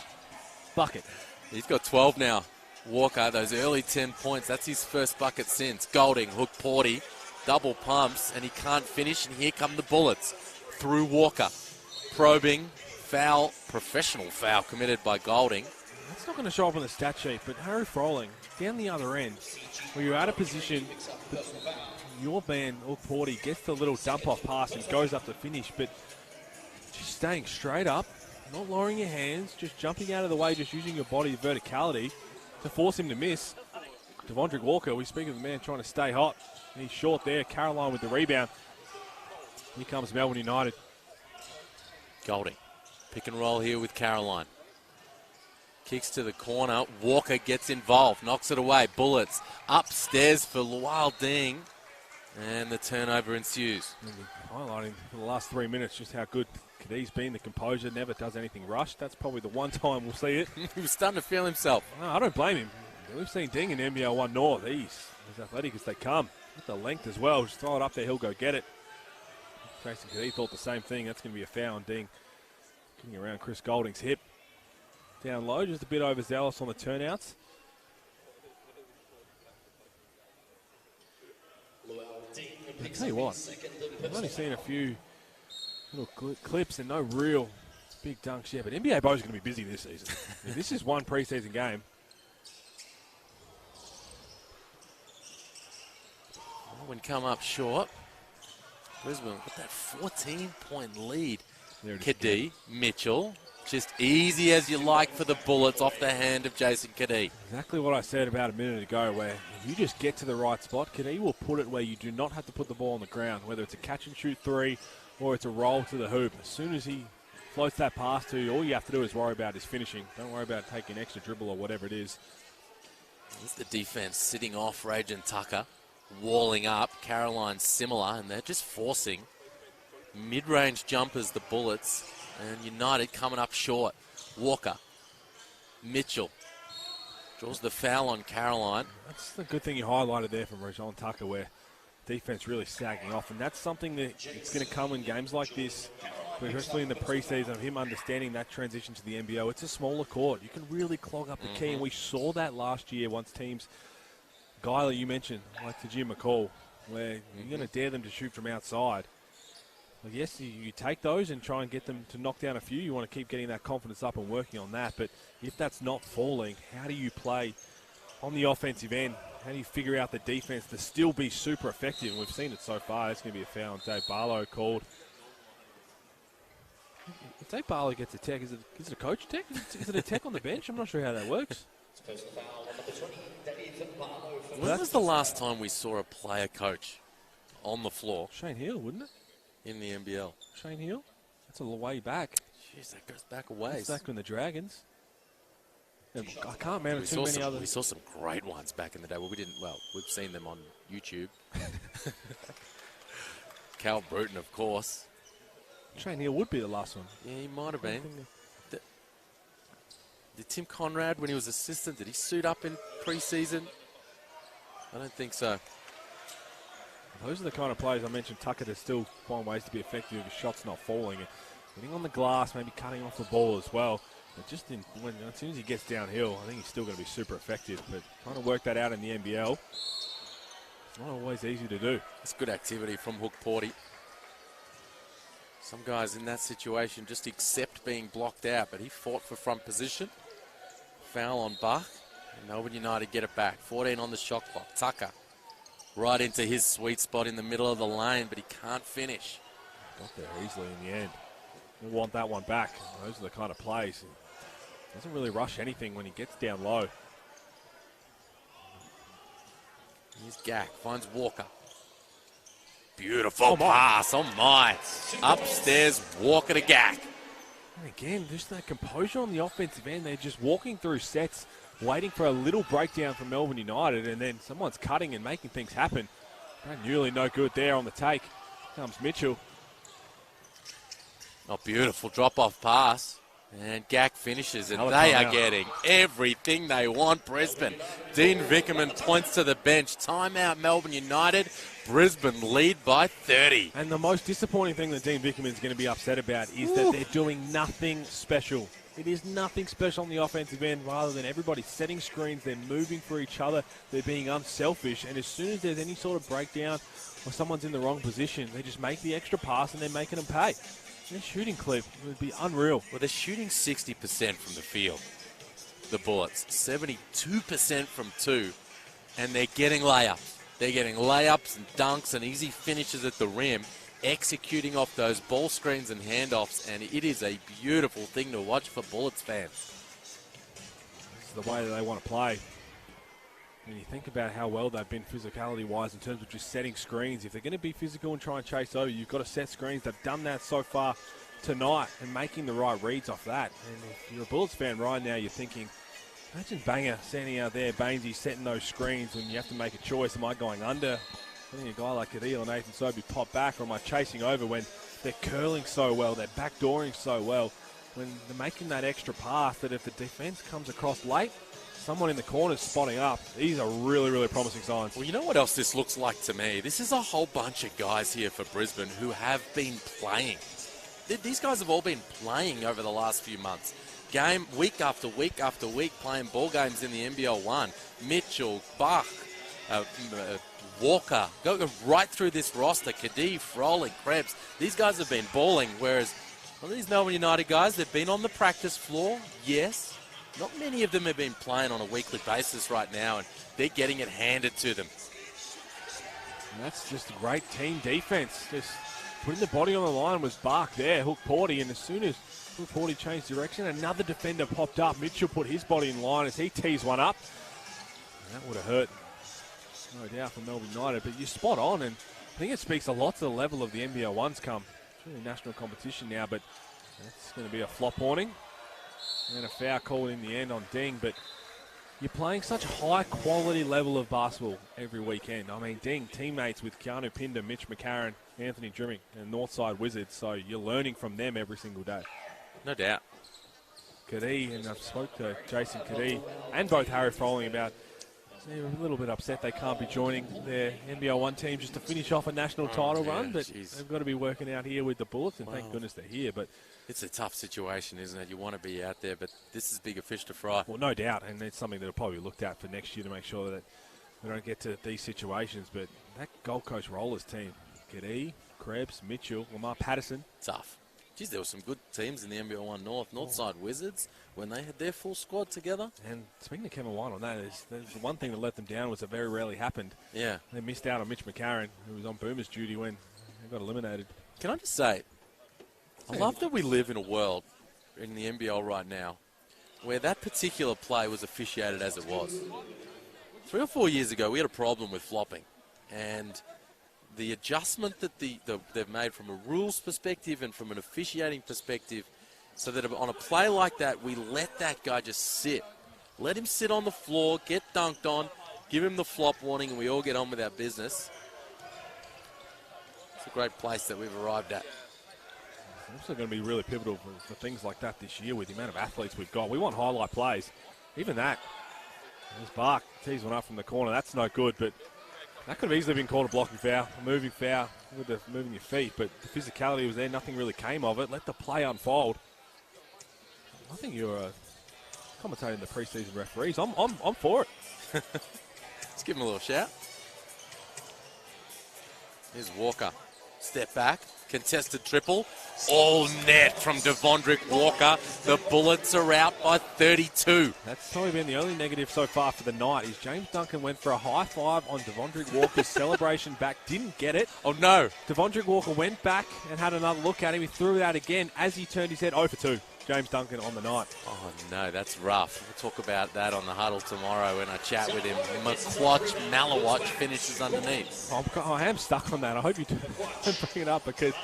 Bucket. He's got 12 now. Walker, those early 10 points, that's his first bucket since. Golding, hook Porty, double pumps, and he can't finish, and here come the Bullets through Walker. Probing, foul, professional foul committed by Golding. That's not going to show up on the stat sheet, but Harry Froling, down the other end, where you're out of position, your man, Hook Porty, gets the little dump-off pass and goes up to finish, but just staying straight up, not lowering your hands, just jumping out of the way, just using your body verticality to force him to miss. Devondrick Walker, we speak of the man trying to stay hot. And he's short there. Caroline with the rebound. Here comes Melbourne United. Golding. Pick and roll here with Caroline. Kicks to the corner. Walker gets involved. Knocks it away. Bullets upstairs for Lual Ding. And the turnover ensues. Highlighting for the last 3 minutes just how good Kadee's been. The composure, never does anything rushed. That's probably the one time we'll see it. He was starting to feel himself. No, I don't blame him. We've seen Ding in NBL1 North. He's as athletic as they come. With the length as well. Just throw it up there, he'll go get it. Jason Kadee thought the same thing. That's going to be a foul on Ding. Getting around Chris Golding's hip. Down low, just a bit overzealous on the turnouts. I'll tell you what, I've only seen a few little clips and no real big dunks yet, but NBA Bo's going to be busy this season. I mean, this is one preseason game. When come up short. Brisbane with that 14-point lead. Kadee, Mitchell, just easy as you like for the Bullets off the hand of Jason Kadee. Exactly what I said about a minute ago, where if you just get to the right spot, Kadee will put it where you do not have to put the ball on the ground, whether it's a catch and shoot three or it's a roll to the hoop. As soon as he floats that pass to you, all you have to do is worry about is finishing. Don't worry about taking an extra dribble or whatever it is. There's the defense sitting off Rajan Tucker. Walling up, Caroline similar, and they're just forcing mid-range jumpers, the Bullets, and United coming up short. Walker, Mitchell, draws the foul on Caroline. That's the good thing you highlighted there from Rajan Tucker, where defense really sagging off, and that's something that it's going to come in games like this, but especially in the preseason, of him understanding that transition to the NBL. It's a smaller court. You can really clog up the key, and we saw that last year once teams, Guy, you mentioned, like to Jim McCall, where you're going to dare them to shoot from outside. Well, yes, you take those and try and get them to knock down a few. You want to keep getting that confidence up and working on that. But if that's not falling, how do you play on the offensive end? How do you figure out the defense to still be super effective? And we've seen it so far. It's going to be a foul on Dave Barlow called. If Dave Barlow gets a tech, is it a coach tech? Is it a tech on the bench? I'm not sure how that works. When was the last time we saw a player coach on the floor? Shane Heal, wouldn't it? In the NBL. Shane Heal? That's a way back. Jeez, that goes back a ways. That's back in the Dragons. And I can't remember too many others. We saw some great ones back in the day. Well, we've seen them on YouTube. Cal Bruton, of course. Shane Heal would be the last one. Yeah, he might have been. Did Tim Conrad, when he was assistant, did he suit up in pre-season? I don't think so. Those are the kind of players I mentioned. Tucker to still find ways to be effective if his shot's not falling. And getting on the glass, maybe cutting off the ball as well. But just as soon as he gets downhill, I think he's still going to be super effective. But trying to work that out in the NBL, it's not always easy to do. It's good activity from Hook Porty. Some guys in that situation just accept being blocked out, but he fought for front position. Foul on Buck, and Melbourne United get it back. 14 on the shot clock. Tucker right into his sweet spot in the middle of the lane, but he can't finish. Got there easily in the end. We'll want that one back. Those are the kind of plays. He doesn't really rush anything when he gets down low. Here's Gack, finds Walker. Beautiful pass, oh my. Upstairs, Walker to Gack. And again, just that composure on the offensive end. They're just walking through sets, waiting for a little breakdown from Melbourne United, and then someone's cutting and making things happen. Brad Newley no good there on the take. Comes Mitchell. Oh, beautiful drop-off pass. And Gack finishes, and they are getting everything they want, Brisbane. Dean Vickerman points to the bench. Timeout, Melbourne United. Brisbane lead by 30. And the most disappointing thing that Dean Vickerman is going to be upset about is that they're doing nothing special. It is nothing special on the offensive end. Rather than everybody setting screens, they're moving for each other, they're being unselfish, and as soon as there's any sort of breakdown or someone's in the wrong position, they just make the extra pass and they're making them pay. Their shooting clip would be unreal. Well, they're shooting 60% from the field, the Bullets. 72% from two, and they're getting layups. They're getting layups and dunks and easy finishes at the rim, executing off those ball screens and handoffs, and it is a beautiful thing to watch for Bullets fans. This is the way that they want to play. When you think about how well they've been physicality-wise in terms of just setting screens, if they're going to be physical and try and chase over, you've got to set screens. They've done that so far tonight and making the right reads off that. And if you're a Bullets fan right now, you're thinking, imagine Banger standing out there, Bainesy setting those screens when you have to make a choice. Am I going under, letting a guy like Cadell or Nathan Sobey pop back, or am I chasing over when they're curling so well, they're backdooring so well, when they're making that extra pass that if the defence comes across late, someone in the corner spotting up. These are really, really promising signs. Well, you know what else this looks like to me? This is a whole bunch of guys here for Brisbane who have been playing. These guys have all been playing over the last few months. Game, week after week after week, playing ball games in the NBL1. Mitchell, Buck, Walker, go right through this roster. Cadell, Froling, Krebs. These guys have been balling, whereas these Melbourne United guys, they've been on the practice floor, yes. Not many of them have been playing on a weekly basis right now, and they're getting it handed to them. And that's just a great team defense. Just putting the body on the line was Bark there, Hook Porty, and as soon as Hook Porty changed direction, another defender popped up. Mitchell put his body in line as he teased one up. And that would have hurt, no doubt, for Melbourne United. But you're spot on, and I think it speaks a lot to the level of the NBL1's come. It's really national competition now, but that's going to be a flop warning. And a foul call in the end on Ding, but you're playing such a high-quality level of basketball every weekend. I mean, Ding, teammates with Keanu Pinder, Mitch McCarron, Anthony Drimmick, and Northside Wizards, so you're learning from them every single day. No doubt. Cadell, and I've spoke to Jason Cadell and both Harry Froling about, they're a little bit upset they can't be joining their NBL1 team just to finish off a national title run, but they've got to be working out here with the Bullets, and thank goodness they're here. But it's a tough situation, isn't it? You want to be out there, but this is bigger fish to fry. Well, no doubt, and it's something that will probably be looked at for next year to make sure that we don't get to these situations. But that Gold Coast Rollers team, Cadell, Krebs, Mitchell, Lamar Patterson. Tough. Geez, there were some good teams in the NBL1 North. Northside Wizards, when they had their full squad together. And speaking of Kevin White on that, there's the one thing that let them down was it very rarely happened. Yeah. They missed out on Mitch McCarron, who was on Boomers duty when they got eliminated. Can I just say, I love that we live in a world in the NBL right now where that particular play was officiated as it was. 3 or 4 years ago, we had a problem with flopping. And the adjustment that they've made from a rules perspective and from an officiating perspective, so that on a play like that, we let that guy just sit. Let him sit on the floor, get dunked on, give him the flop warning, and we all get on with our business. It's a great place that we've arrived at. It's also going to be really pivotal for things like that this year with the amount of athletes we've got. We want highlight plays. Even that. There's Bark, tees one up from the corner. That's no good, but that could have easily been called a blocking foul, a moving foul with the moving your feet, but the physicality was there. Nothing really came of it. Let the play unfold. I think you're commentating the preseason referees. I'm for it. Let's give him a little shout. Here's Walker. Step back. Contested triple. All net from Devondrick Walker. The Bullets are out by 32. That's probably been the only negative so far for the night is James Duncan went for a high five on Devondrick Walker's celebration back. Didn't get it. Oh, no. Devondrick Walker went back and had another look at him. He threw it out again as he turned his head 0 for 2. James Duncan on the night. Oh, no, that's rough. We'll talk about that on the huddle tomorrow when I chat with him. McQuatch Malawatch finishes underneath. I am stuck on that. I hope you don't bring it up because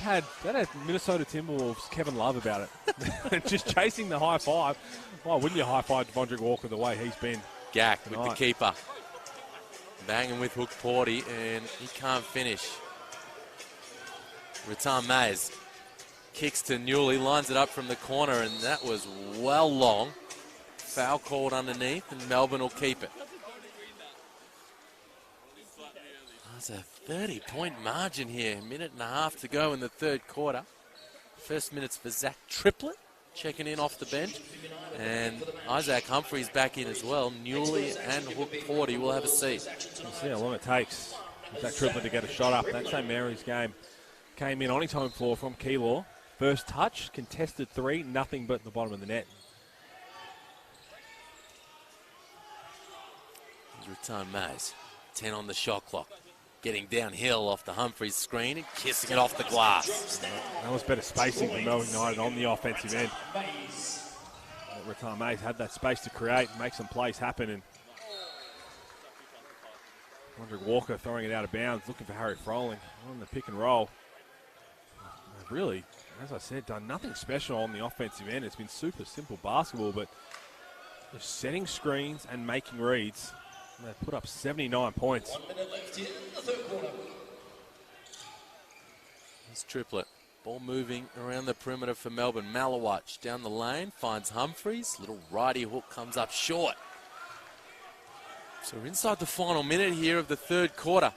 that had Minnesota Timberwolves Kevin Love about it. Just chasing the high five. Why wouldn't you high five Devondrick Walker the way he's been? Gack with the keeper. Banging with Hook Porty, and he can't finish. Ratan Mays kicks to Newley, lines it up from the corner, and that was well long. Foul called underneath, and Melbourne will keep it. That's a 30-point margin here. 1.5 minutes to go in the third quarter. First minutes for Zach Triplett, checking in off the bench. And Isaac Humphreys back in as well. Newley and Hook Porty will have a seat. We'll see how long it takes for Zach Triplett to get a shot up. That St. Mary's game came in on his home floor from Keilor. First touch, contested 3, nothing but the bottom of the net. Ratan Mays, 10 on the shot clock. Getting downhill off the Humphreys screen and kissing it off the glass. That was better spacing for Melbourne United on the offensive end. Ratan Mays had that space to create and make some plays happen. And Devondrick Walker throwing it out of bounds, looking for Harry Froling on the pick and roll. really, as I said, done nothing special on the offensive end. It's been super simple basketball, but just setting screens and making reads. And they've put up 79 points. 1 minute left in the third quarter. It's triplet. Ball moving around the perimeter for Melbourne. Malawach down the lane, finds Humphreys. Little righty hook comes up short. So we're inside the final minute here of the third quarter.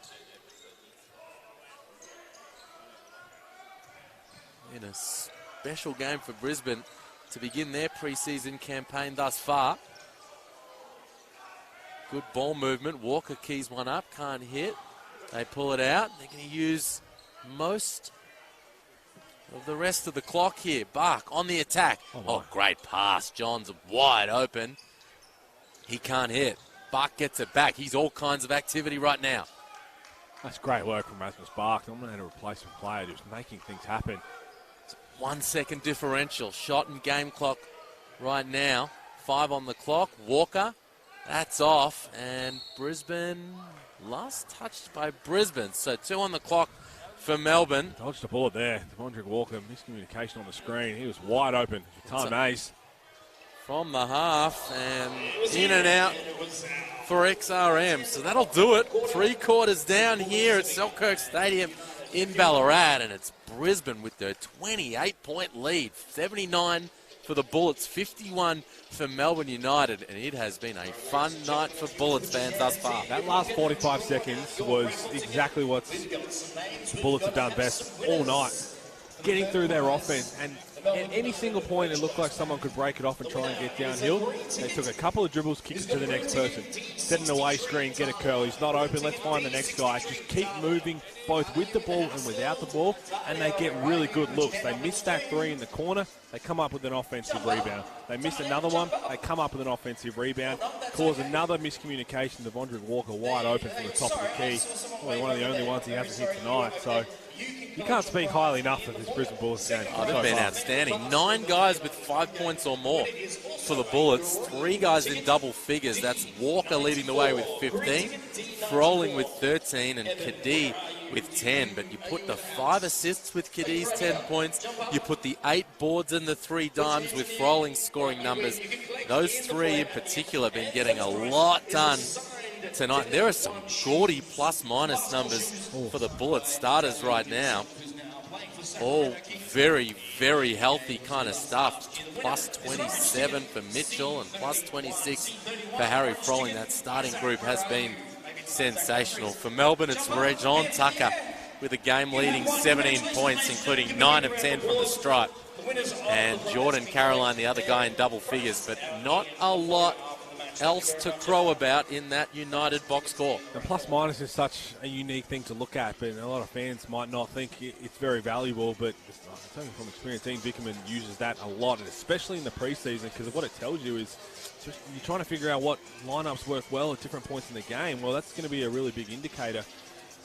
In a special game for Brisbane to begin their preseason campaign thus far. Good ball movement. Walker keys one up, can't hit. They pull it out. They're going to use most of the rest of the clock here. Bark on the attack. Oh, great pass. John's wide open. He can't hit. Bark gets it back. He's all kinds of activity right now. That's great work from Rasmus Bark. I'm going to replace a player just making things happen. 1 second differential. Shot and game clock right now. 5 on the clock. Walker. That's off. And Brisbane, last touched by Brisbane. So 2 on the clock for Melbourne. Dodged the bullet there. Devondre Walker, miscommunication on the screen. He was wide open. Time ace. From the half and in and out for XRM. So that'll do it. 3 quarters down here at Selkirk Stadium in Ballarat. And it's Brisbane with their 28-point lead. 79 for the Bullets, 51 for Melbourne United. And it has been a fun night for Bullets fans thus far. That last 45 seconds was exactly what the Bullets have done best all night. Getting through their offense, and at any single point it looked like someone could break it off and try and get downhill. They took a couple of dribbles, kicked it to the next person. Set an away screen, get a curl. He's not open, let's find the next guy. Just keep moving both with the ball and without the ball, and they get really good looks. They missed that 3 in the corner, they come up with an offensive rebound. They missed another one, they come up with an offensive rebound, cause another miscommunication. Devondre Walker wide open from the top of the key. Probably one of the only ones he hasn't hit tonight. So you can't speak highly enough of this Brisbane Bullets game. Oh, they've been outstanding. 9 guys with 5 points or more for the Bullets. 3 guys in double figures. That's Walker leading the way with 15, Froling with 13, and Kadee with 10. But you put the 5 assists with Kadee's 10 points. You put the 8 boards and the 3 dimes with Froling's scoring numbers. Those 3 in particular have been getting a lot done tonight. There are some gaudy plus-minus numbers for the Bullets starters right now. All very, very healthy kind of stuff. Plus 27 for Mitchell and plus 26 for Harry Froling. That starting group has been sensational. For Melbourne, it's Rejon Tucker with a game-leading 17 points, including 9 of 10 from the stripe. And Jordan Caroline, the other guy in double figures, but not a lot else to crow about in that United box score. And plus minus is such a unique thing to look at, but a lot of fans might not think it's very valuable, but certainly from experience, Ian Vickerman uses that a lot, and especially in the preseason, because what it tells you is just you're trying to figure out what lineups work well at different points in the game. Well, that's going to be a really big indicator,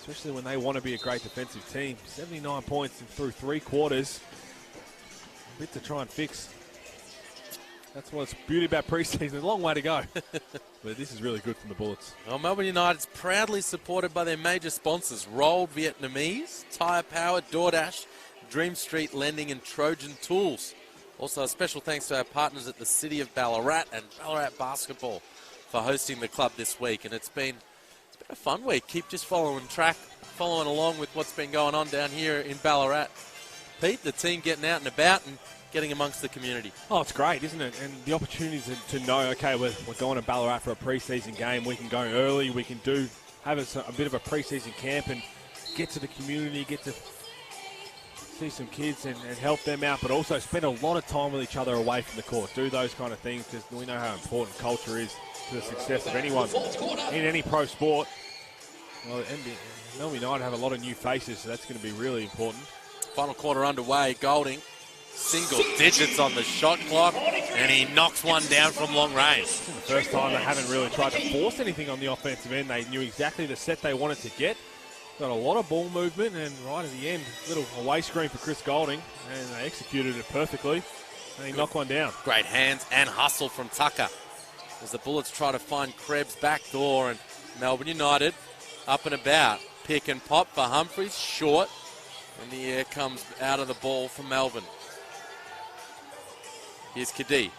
especially when they want to be a great defensive team. 79 points through 3 quarters. A bit to try and fix. That's what's beauty about preseason. A long way to go. But this is really good from the Bullets. Well, Melbourne United's proudly supported by their major sponsors, Rolled Vietnamese, Tyre Power, DoorDash, Dream Street Lending, and Trojan Tools. Also, a special thanks to our partners at the City of Ballarat and Ballarat Basketball for hosting the club this week. And it's been a fun week. Keep just following along with what's been going on down here in Ballarat. Pete, the team getting out and about and getting amongst the community. Oh, it's great, isn't it? And the opportunity to know, okay, we're going to Ballarat for a preseason game. We can go early. We can have a bit of a preseason camp and get to the community, get to see some kids and help them out, but also spend a lot of time with each other away from the court. Do those kind of things, because we know how important culture is to the success of anyone in any pro sport. Well, Melbourne United have a lot of new faces, so that's going to be really important. Final quarter underway. Golding, single digits on the shot clock, and he knocks one down from long range. This is the first time they haven't really tried to force anything on the offensive end. They knew exactly the set they wanted to get. Got a lot of ball movement, and right at the end, little away screen for Chris Golding, and they executed it perfectly, and he knocked one down. Great hands and hustle from Tucker as the Bullets try to find Krebs back door, and Melbourne United up and about. Pick and pop for Humphreys, short. And the air comes out of the ball for Melbourne. Here's Kadee.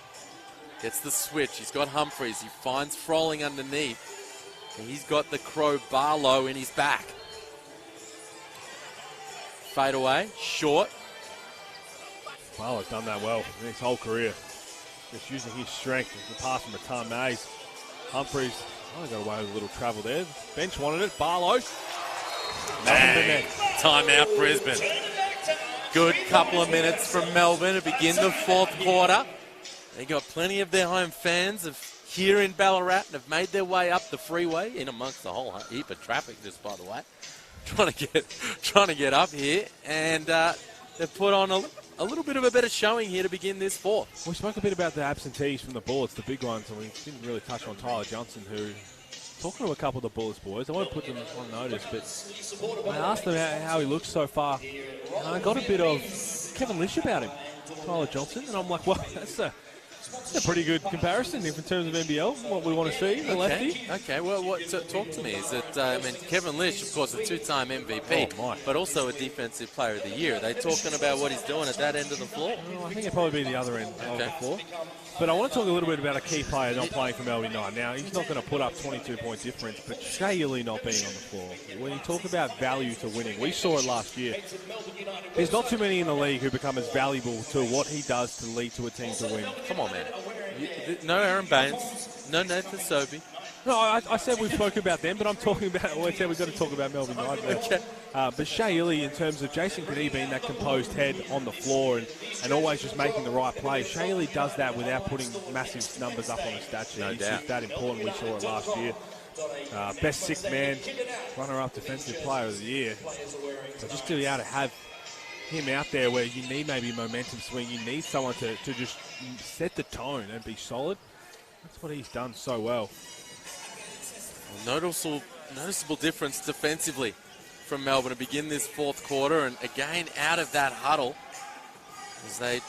Gets the switch. He's got Humphreys. He finds Froling underneath. And he's got the Crow Barlow in his back. Fade away. Short. Barlow's done that well in his whole career. Just using his strength as the pass from Matan Mays. Humphreys, got away with a little travel there. Bench wanted it. Barlow. Man, timeout Brisbane. Good couple of minutes from Melbourne to begin the fourth quarter. They got plenty of their home fans here in Ballarat and have made their way up the freeway in amongst the whole heap of traffic, just by the way. Trying to get up here, and they've put on a little bit of a better showing here to begin this fourth. We spoke a bit about the absentees from the Bullets, the big ones, and we didn't really touch on Tyler Johnson, who, talking to a couple of the Bullets boys, I won't put them on notice, but I asked them how he looks so far, and I got a bit of Kevin Lish about him, Tyler Johnson, and I'm like, well, that's a pretty good comparison in terms of NBL, what we want to see, the lefty. Okay, well, talk to me. Is it, Kevin Lish, of course, a two-time MVP, but also a Defensive Player of the Year. Are they talking about what he's doing at that end of the floor? Well, I think it'd probably be the other end of the floor. But I want to talk a little bit about a key player not playing for Melbourne United. Now, he's not going to put up 22-point difference, but Shaylee not being on the floor. When you talk about value to winning, we saw it last year. There's not too many in the league who become as valuable to what he does to lead to a team to win. Come on, man. No Aaron Baines, no Nathan Sobey. No, I said we've spoken about them, but I'm talking about, I said we've got to talk about Melbourne United. Okay. But Shea Ili, in terms of Jason Kadee being that composed head on the floor and always just making the right play, Shea Ili does that without putting massive numbers up on the stat sheet. No He's doubt. just that important. We saw it last year. Best sixth man, runner-up defensive player of the year. So just to be able to have him out there where you need maybe momentum swing, you need someone to just set the tone and be solid. That's what he's done so well. Noticeable difference defensively from Melbourne to begin this fourth quarter, and again out of that huddle as they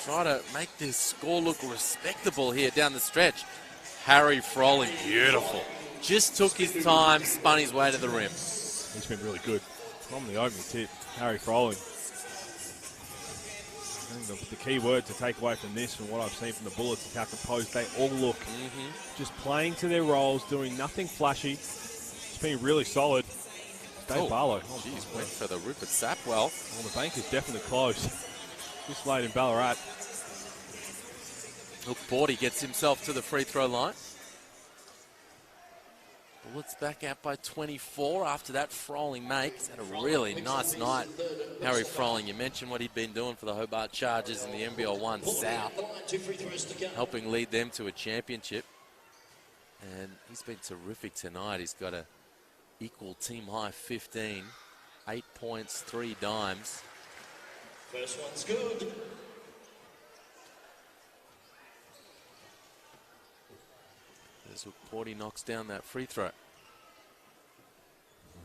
try to make this score look respectable here down the stretch. Harry Froling, beautiful. Just took his time, spun his way to the rim. He's been really good. From the opening tip, Harry Froling. I think the key word to take away from this, from what I've seen from the Bullets, is how composed they all look. Just playing to their roles, doing nothing flashy. It's been really solid. Dave Barlow. Jeez, went for the Rupert Sapwell. Well, the bank is definitely closed. This late in Ballarat. Look, Bordy gets himself to the free throw line. Bullets back out by 24 after that Froling make. He's had a really nice night. Harry Froling, you mentioned what he'd been doing for the Hobart Chargers in the NBL1 South, helping lead them to a championship. And he's been terrific tonight. He's got a equal team high 15, 8 points, 3 dimes. First one's good. As Porty knocks down that free throw.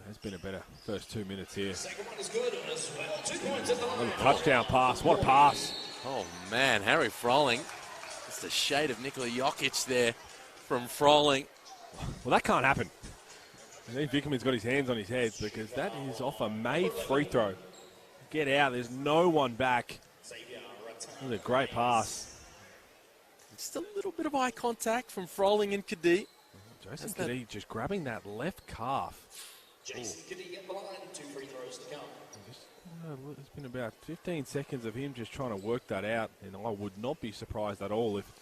Has been a better first 2 minutes here. Second one is good as well. 2 points at the line. Touchdown pass. What a pass. Oh, man. Harry Froling. Just a shade of Nikola Jokic there from Froling. Well, that can't happen. I think Vickerman's got his hands on his head because that is off a made free throw. Get out. There's no one back. That was a great pass. Just a little bit of eye contact from Froling and Kadee. Jason Kadee just grabbing that left calf. Jason Kadee at the line. 2 free throws to come. It's been about 15 seconds of him just trying to work that out, and I would not be surprised at all if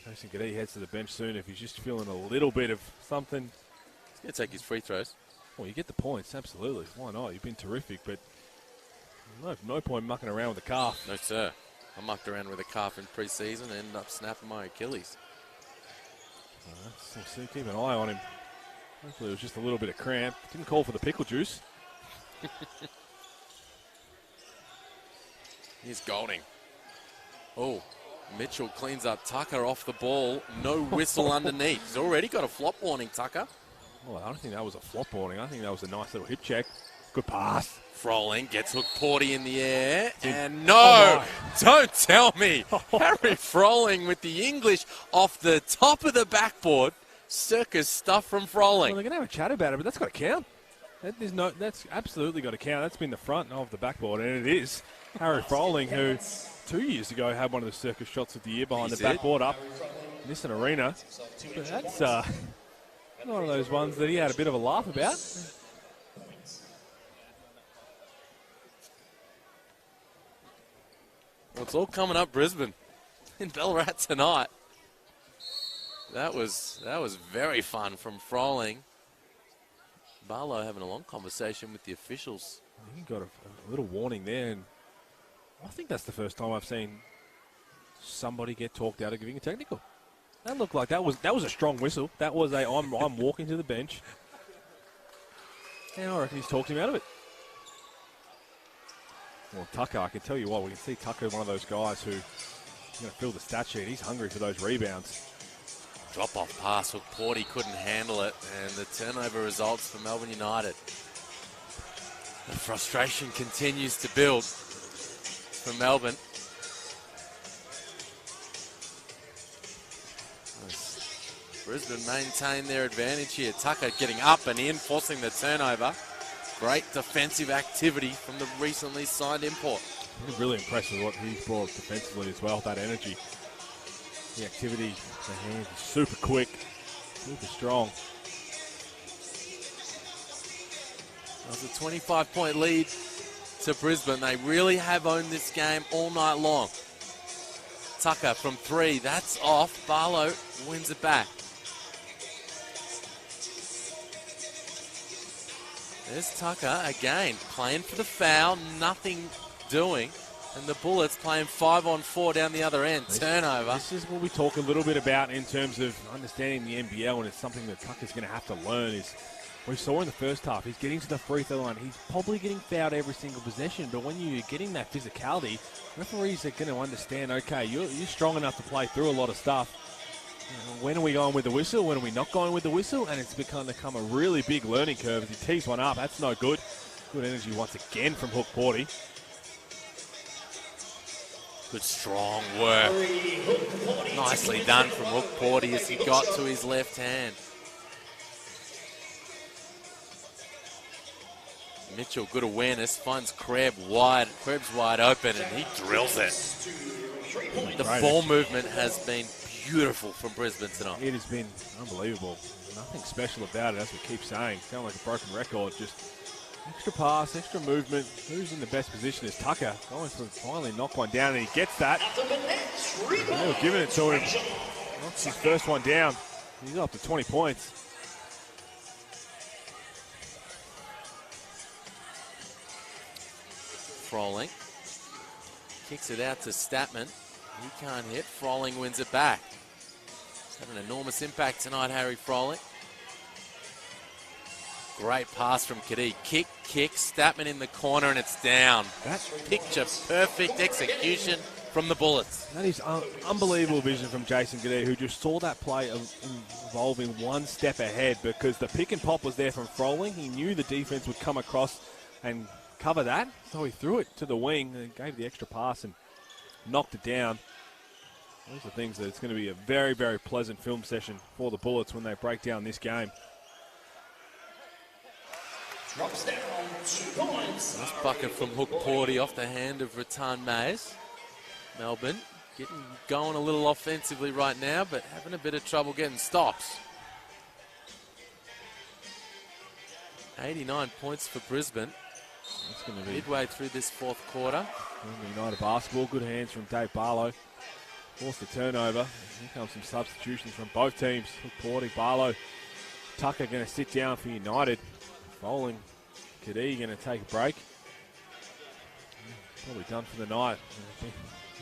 Jason Kadee heads to the bench soon if he's just feeling a little bit of something. He's going to take his free throws. Well, you get the points, absolutely. Why not? You've been terrific, but no point mucking around with the calf. No, sir. I mucked around with a calf in pre-season and ended up snapping my Achilles. So keep an eye on him. Hopefully it was just a little bit of cramp. Didn't call for the pickle juice. Here's Golding. Oh, Mitchell cleans up Tucker off the ball. No whistle underneath. He's already got a flop warning, Tucker. Well, I don't think that was a flop warning. I think that was a nice little hip check. Good pass. Froling gets hooked Porty in the air. And no, don't tell me. Harry Froling with the English off the top of the backboard. Circus stuff from Froling. Well, they're going to have a chat about it, but that's got to count. That's absolutely got to count. That's been the front of the backboard, and it is Harry Froling, who 2 years ago had one of the circus shots of the year behind the backboard up Nissan Arena. But that's one of those ones that he had a bit of a laugh about. Well, it's all coming up Brisbane in Ballarat tonight. That was very fun from Froling. Barlow having a long conversation with the officials. He got a little warning there, and I think that's the first time I've seen somebody get talked out of giving a technical. That looked like that was a strong whistle. That was a I'm walking to the bench. And I reckon he's talked him out of it. Well, Tucker, I can tell you what, we can see Tucker, one of those guys who's going to fill the stat sheet. He's hungry for those rebounds. Drop-off pass, Hook Porty couldn't handle it, and the turnover results for Melbourne United. The frustration continues to build for Melbourne. Brisbane maintain their advantage here. Tucker getting up and in, forcing the turnover. Great defensive activity from the recently signed import. I'm really impressed with what he's brought defensively as well, that energy. The activity, the hands are super quick, super strong. There's a 25-point lead to Brisbane. They really have owned this game all night long. Tucker from three, that's off. Barlow wins it back. There's Tucker again, playing for the foul, nothing doing. And the Bullets playing 5-on-4 down the other end. Turnover. This is what we talk a little bit about in terms of understanding the NBL, and it's something that Tucker's going to have to learn. Is we saw in the first half, he's getting to the free throw line. He's probably getting fouled every single possession, but when you're getting that physicality, referees are going to understand, okay, you're strong enough to play through a lot of stuff. When are we going with the whistle? When are we not going with the whistle? And it's become a really big learning curve as he tees one up. That's no good. Good energy once again from Hook Porty. Good strong work. Nicely done from Hook Porty as he got to his left hand. Mitchell, good awareness, finds Krebs wide open, and he drills it. The ball movement has been beautiful from Brisbane tonight. It has been unbelievable. Nothing special about it, as we keep saying. Sound like a broken record. Just extra pass, extra movement. Who's in the best position is Tucker. Going to finally knock one down, and he gets that. They were giving it to him. Knocks his first one down. He's up to 20 points. Froling kicks it out to Statman. He can't hit. Froling wins it back. He's having an enormous impact tonight, Harry Froling. Great pass from Kadee. Kick, Statman in the corner, and it's down. That's picture perfect execution from the Bullets. That is unbelievable vision from Jason Kadee, who just saw that play evolving one step ahead, because the pick and pop was there from Froling. He knew the defense would come across and cover that, so he threw it to the wing and gave the extra pass and knocked it down. Those are things that it's going to be a very, very pleasant film session for the Bullets when they break down this game. Drops down 2 points. Nice bucket from Hook Porty off the hand of Rattan Mays. Melbourne getting going a little offensively right now, but having a bit of trouble getting stops. 89 points for Brisbane. That's going to be midway through this fourth quarter. United basketball, good hands from Dave Barlow. Forced the turnover. Here comes some substitutions from both teams. Hook Porty, Barlow, Tucker going to sit down for United. Froling, Kadee going to take a break. Probably done for the night.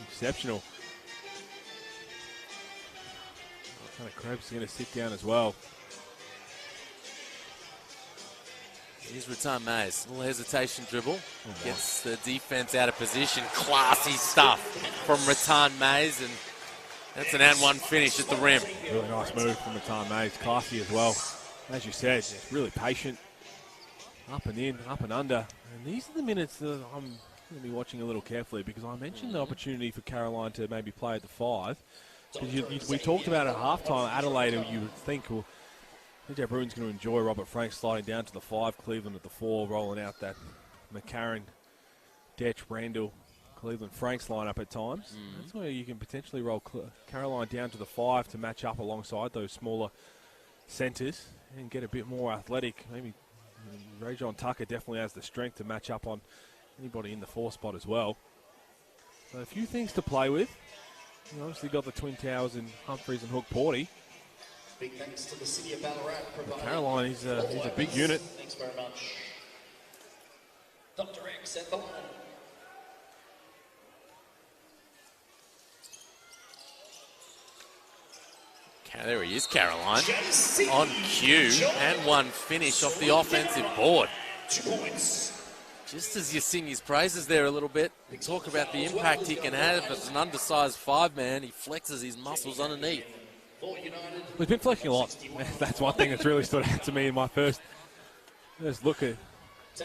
Exceptional. Kind of Krebs going to sit down as well. Here's Rattan Mays. A little hesitation dribble. Gets the defense out of position. Classy stuff from Rattan Mays, and that's an and one finish at the rim. Really nice move from Rattan Mays. Classy as well. As you said, really patient. Up and in, up and under. And these are the minutes that I'm going to be watching a little carefully, because I mentioned the opportunity for Caroline to maybe play at the 5. We talked about at halftime, Adelaide, you would think, well, DJ Bruin's going to enjoy Robert Frank sliding down to the 5, Cleveland at the 4, rolling out that McCarran, Detch, Randall, Cleveland Franks lineup at times. That's where you can potentially roll Caroline down to the 5 to match up alongside those smaller centres and get a bit more athletic. Maybe Rajon Tucker definitely has the strength to match up on anybody in the 4 spot as well. So a few things to play with. You obviously got the Twin Towers and Humphreys and Hook Porty. Big thanks to the city of Ballarat. Caroline, he's a big unit. Thanks very much. Dr. X at the line. There he is, Caroline, on cue, and one finish off the offensive board. 2 points. Just as you sing his praises there a little bit, we talk about the impact he can have as an undersized 5-man. He flexes his muscles underneath. He's been flexing a lot. That's one thing that's really stood out to me in my first look at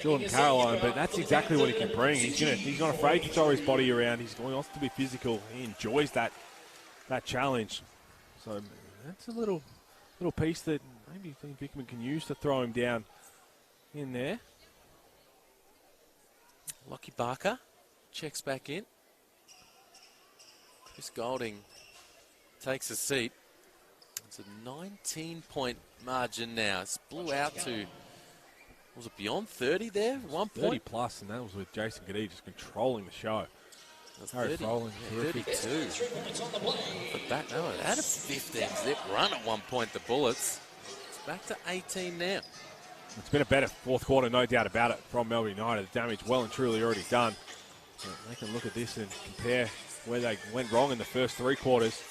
Jordan Caroline, but that's exactly what he can bring. He's not afraid to throw his body around. He wants to be physical. He enjoys that challenge. So that's a little piece that maybe Vickman can use to throw him down in there. Lockie Barker checks back in. Chris Golding takes a seat. It's a 19-point margin now. It's blew out to, was it beyond 30 there at one point? 30 plus, and that was with Jason Giddy just controlling the show. That's Harry 30, Froling, yeah, 32. But back, no, it had a 15-zip run at one point, the Bullets. It's back to 18 now. It's been a better fourth quarter, no doubt about it, from Melbourne United. The damage well and truly already done. So they can look at this and compare where they went wrong in the first 3 quarters.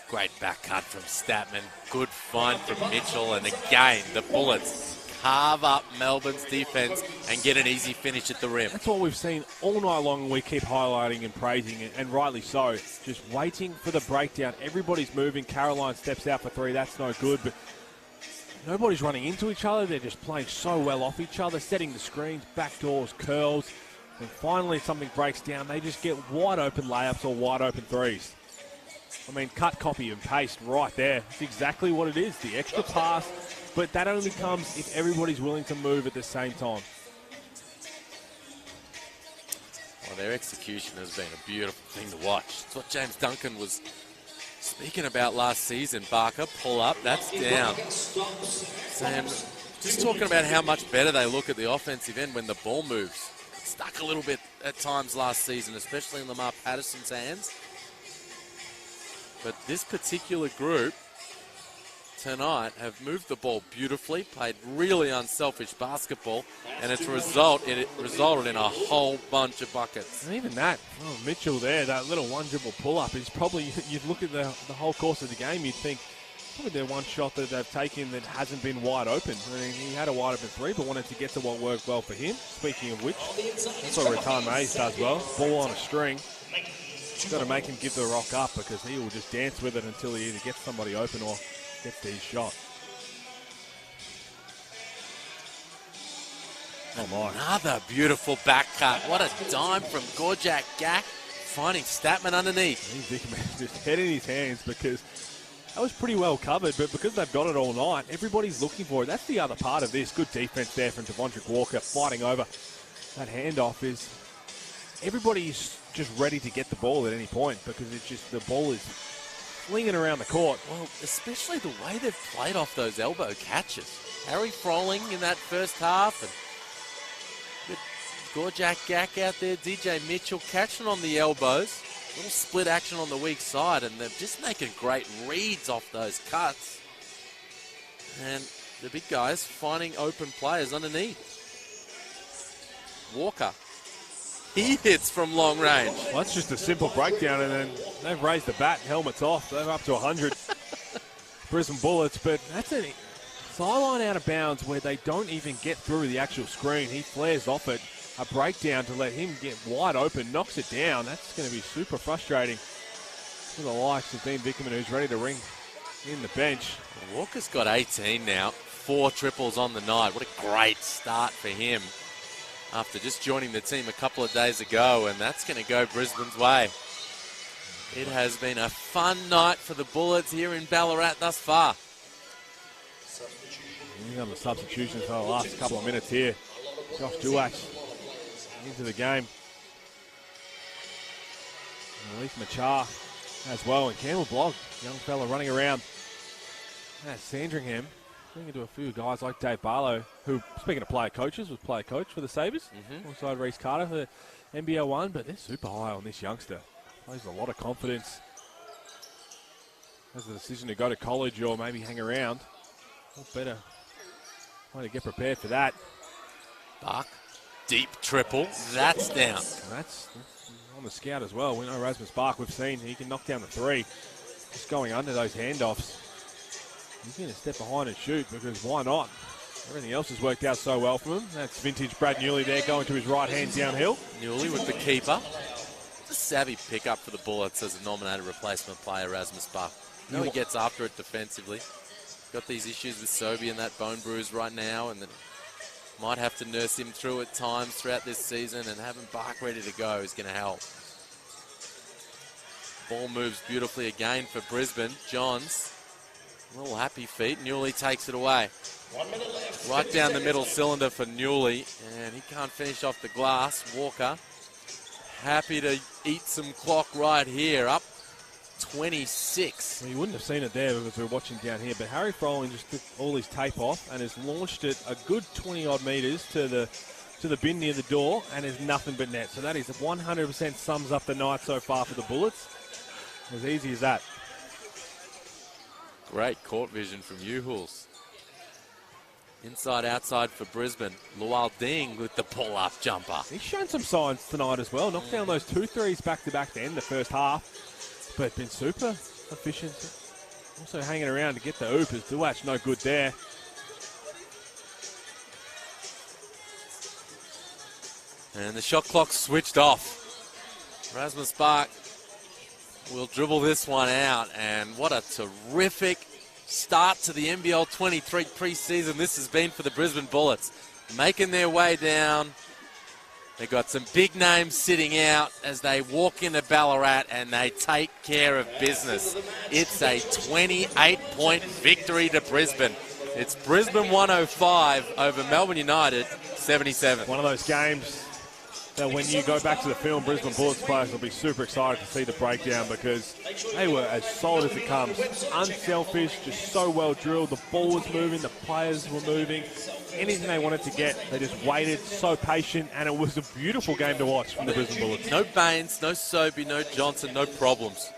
Great back cut from Statman. Good find from Mitchell. And again, the Bullets carve up Melbourne's defence and get an easy finish at the rim. That's what we've seen all night long, and we keep highlighting and praising it, and rightly so. Just waiting for the breakdown. Everybody's moving. Caroline steps out for 3. That's no good, but nobody's running into each other. They're just playing so well off each other, setting the screens, backdoors, curls, and finally something breaks down. They just get wide open layups or wide open 3s. I mean, cut, copy, and paste right there. That's exactly what it is, the extra pass. But that only comes if everybody's willing to move at the same time. Well, their execution has been a beautiful thing to watch. It's what James Duncan was speaking about last season. Barker, pull up, that's down. Sam, just talking about how much better they look at the offensive end when the ball moves. Stuck a little bit at times last season, especially in Lamar Patterson's hands. But this particular group tonight have moved the ball beautifully, played really unselfish basketball, and it resulted in a whole bunch of buckets. And even that, Mitchell there, that little one dribble pull-up is probably, you'd look at the whole course of the game, you'd think, probably the one shot that they've taken that hasn't been wide open. I mean, he had a wide open 3, but wanted to get to what worked well for him. Speaking of which, that's what Ratan Mays does well. Ball on a string. Got to make him give the rock up, because he will just dance with it until he either gets somebody open or gets to his shot. Oh my. Another beautiful back cut. What a dime from Gorjak Gak, finding Statman underneath. He's just head in his hands, because that was pretty well covered, but because they've got it all night, everybody's looking for it. That's the other part of this. Good defense there from Devondrick Walker, fighting over that handoff. Is everybody's just ready to get the ball at any point, because it's just the ball is flinging around the court. Well, especially the way they've played off those elbow catches. Harry Froling in that first half, and Gorjak Gak out there, DJ Mitchell catching on the elbows. Little split action on the weak side, and they're just making great reads off those cuts. And the big guys finding open players underneath. Walker. He hits from long range. Well, that's just a simple breakdown, and then they've raised the bat, helmets off. They're up to 100. Brisbane Bullets, but that's a sideline out of bounds where they don't even get through the actual screen. He flares off it. A breakdown to let him get wide open, knocks it down. That's going to be super frustrating for the likes of Dean Vickerman, who's ready to ring in the bench. Walker's got 18 now, 4 triples on the night. What a great start for him after just joining the team a couple of days ago, and that's going to go Brisbane's way. It has been a fun night for the Bullets here in Ballarat thus far. On the substitutions for the last couple of minutes here. Josh Duach into the game. And Leaf Machar as well. And Campbell Blogg, young fella running around. Sandringham, speaking to a few guys like Dave Barlow, who, speaking of player coaches, was player coach for the Sabres, alongside Reece Carter for the NBL1, but they're super high on this youngster. Plays with a lot of confidence. Has the decision to go to college or maybe hang around. What better way to get prepared for that? Buck, deep triple, that's down. And that's on the scout as well. We know Rasmus Bark, we've seen he can knock down the three. Just going under those handoffs. He's going to step behind and shoot because why not? Everything else has worked out so well for him. That's vintage Brad Newley there going to his right hand downhill. Newley with the keeper. It's a savvy pickup for the Bullets as a nominated replacement player, Rasmus Bark. He gets after it defensively. Got these issues with Sobey and that bone bruise right now, and then might have to nurse him through at times throughout this season, and having Bark ready to go is going to help. Ball moves beautifully again for Brisbane. Johns, a little happy feet. Newley takes it away. 1 minute left. Right down the middle cylinder for Newley, and he can't finish off the glass. Walker, happy to eat some clock right here, up 26. Well, you wouldn't have seen it there because we were watching down here, but Harry Froling just took all his tape off and has launched it a good 20-odd metres to the bin near the door, and there's nothing but net. So that is 100% sums up the night so far for the Bullets. As easy as that. Great court vision from Uhuls. Inside, outside for Brisbane. Lual Ding with the pull-up jumper. He's shown some signs tonight as well. Knocked down those 2 threes back-to-back to end the first half. But been super efficient. Also hanging around to get the oop as Duach no good there. And the shot clock switched off. Rasmus Bark will dribble this one out. And what a terrific start to the NBL23 preseason this has been for the Brisbane Bullets. Making their way down. They've got some big names sitting out as they walk into Ballarat and they take care of business. It's a 28-point victory to Brisbane. It's Brisbane 105 over Melbourne United 77. One of those games that when you go back to the film, Brisbane Bullets players will be super excited to see the breakdown because they were as solid as it comes. Unselfish, just so well drilled. The ball was moving, the players were moving. Anything they wanted to get, they just waited, so patient, and it was a beautiful game to watch from the Brisbane Bullets. No Baines, no Sobey, no Johnson, no problems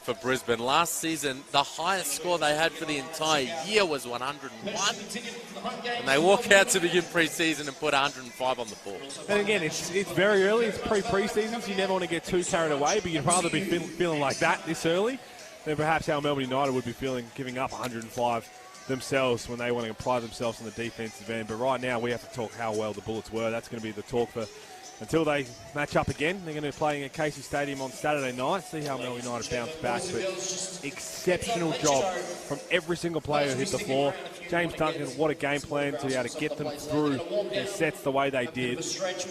for Brisbane. Last season, the highest score they had for the entire year was 101. And they walk out to begin pre-season and put 105 on the board. And again, it's very early. It's pre-season, so you never want to get too carried away, but you'd rather be feeling like that this early than perhaps how Melbourne United would be feeling giving up 105 themselves when they want to pride themselves on the defensive end. But right now, we have to talk how well the Bullets were. That's going to be the talk for until they match up again. They're going to be playing at Casey Stadium on Saturday night. See how Melbourne United bounce back. But exceptional job from every single player who hit the floor. James Duncan, what a game plan to be able to get them through their sets the way they did.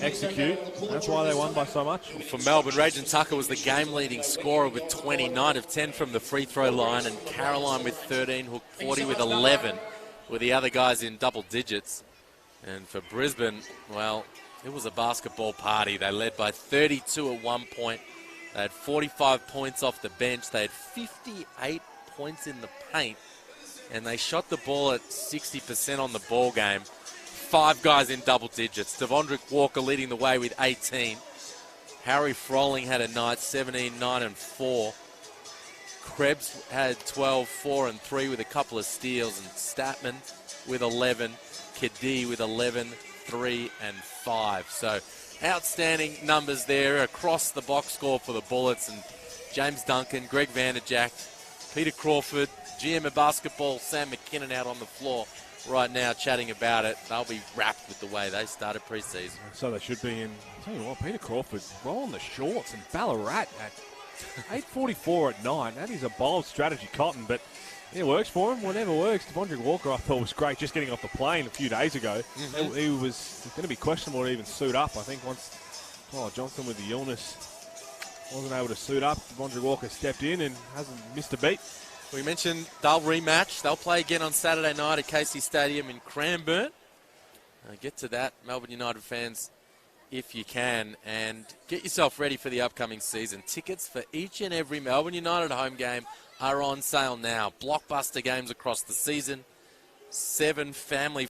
Execute. That's why they won by so much. For Melbourne, Rajan Tucker was the game-leading scorer with 29 of 10 from the free throw line, and Caroline with 13, Hook 40 with 11, with the other guys in double digits. And for Brisbane, well, it was a basketball party. They led by 32 at one point. They had 45 points off the bench. They had 58 points in the paint. And they shot the ball at 60% on the ball game. 5 guys in double digits. Devondrick Walker leading the way with 18. Harry Froling had a night, 17, 9, and 4. Krebs had 12, 4, and 3 with a couple of steals. And Statman with 11. Kadee with 11, 3, and 5. So outstanding numbers there across the box score for the Bullets. And James Duncan, Greg Vanderjack, Peter Crawford, GM of basketball, Sam McKinnon out on the floor right now chatting about it. They'll be wrapped with the way they started pre-season. So they should be. And I'll tell you what, Peter Crawford rolling the shorts and Ballarat at 8:44 at night. That is a bold strategy, Cotton, but it works for him. Whatever works. Devondrick Walker, I thought, was great just getting off the plane a few days ago. He was going to be questionable to even suit up, I think, once Johnson with the illness wasn't able to suit up. Devondre Walker stepped in and hasn't missed a beat. We mentioned they'll rematch. They'll play again on Saturday night at Casey Stadium in Cranbourne. Get to that, Melbourne United fans, if you can, and get yourself ready for the upcoming season. Tickets for each and every Melbourne United home game are on sale now. Blockbuster games across the season. 7 family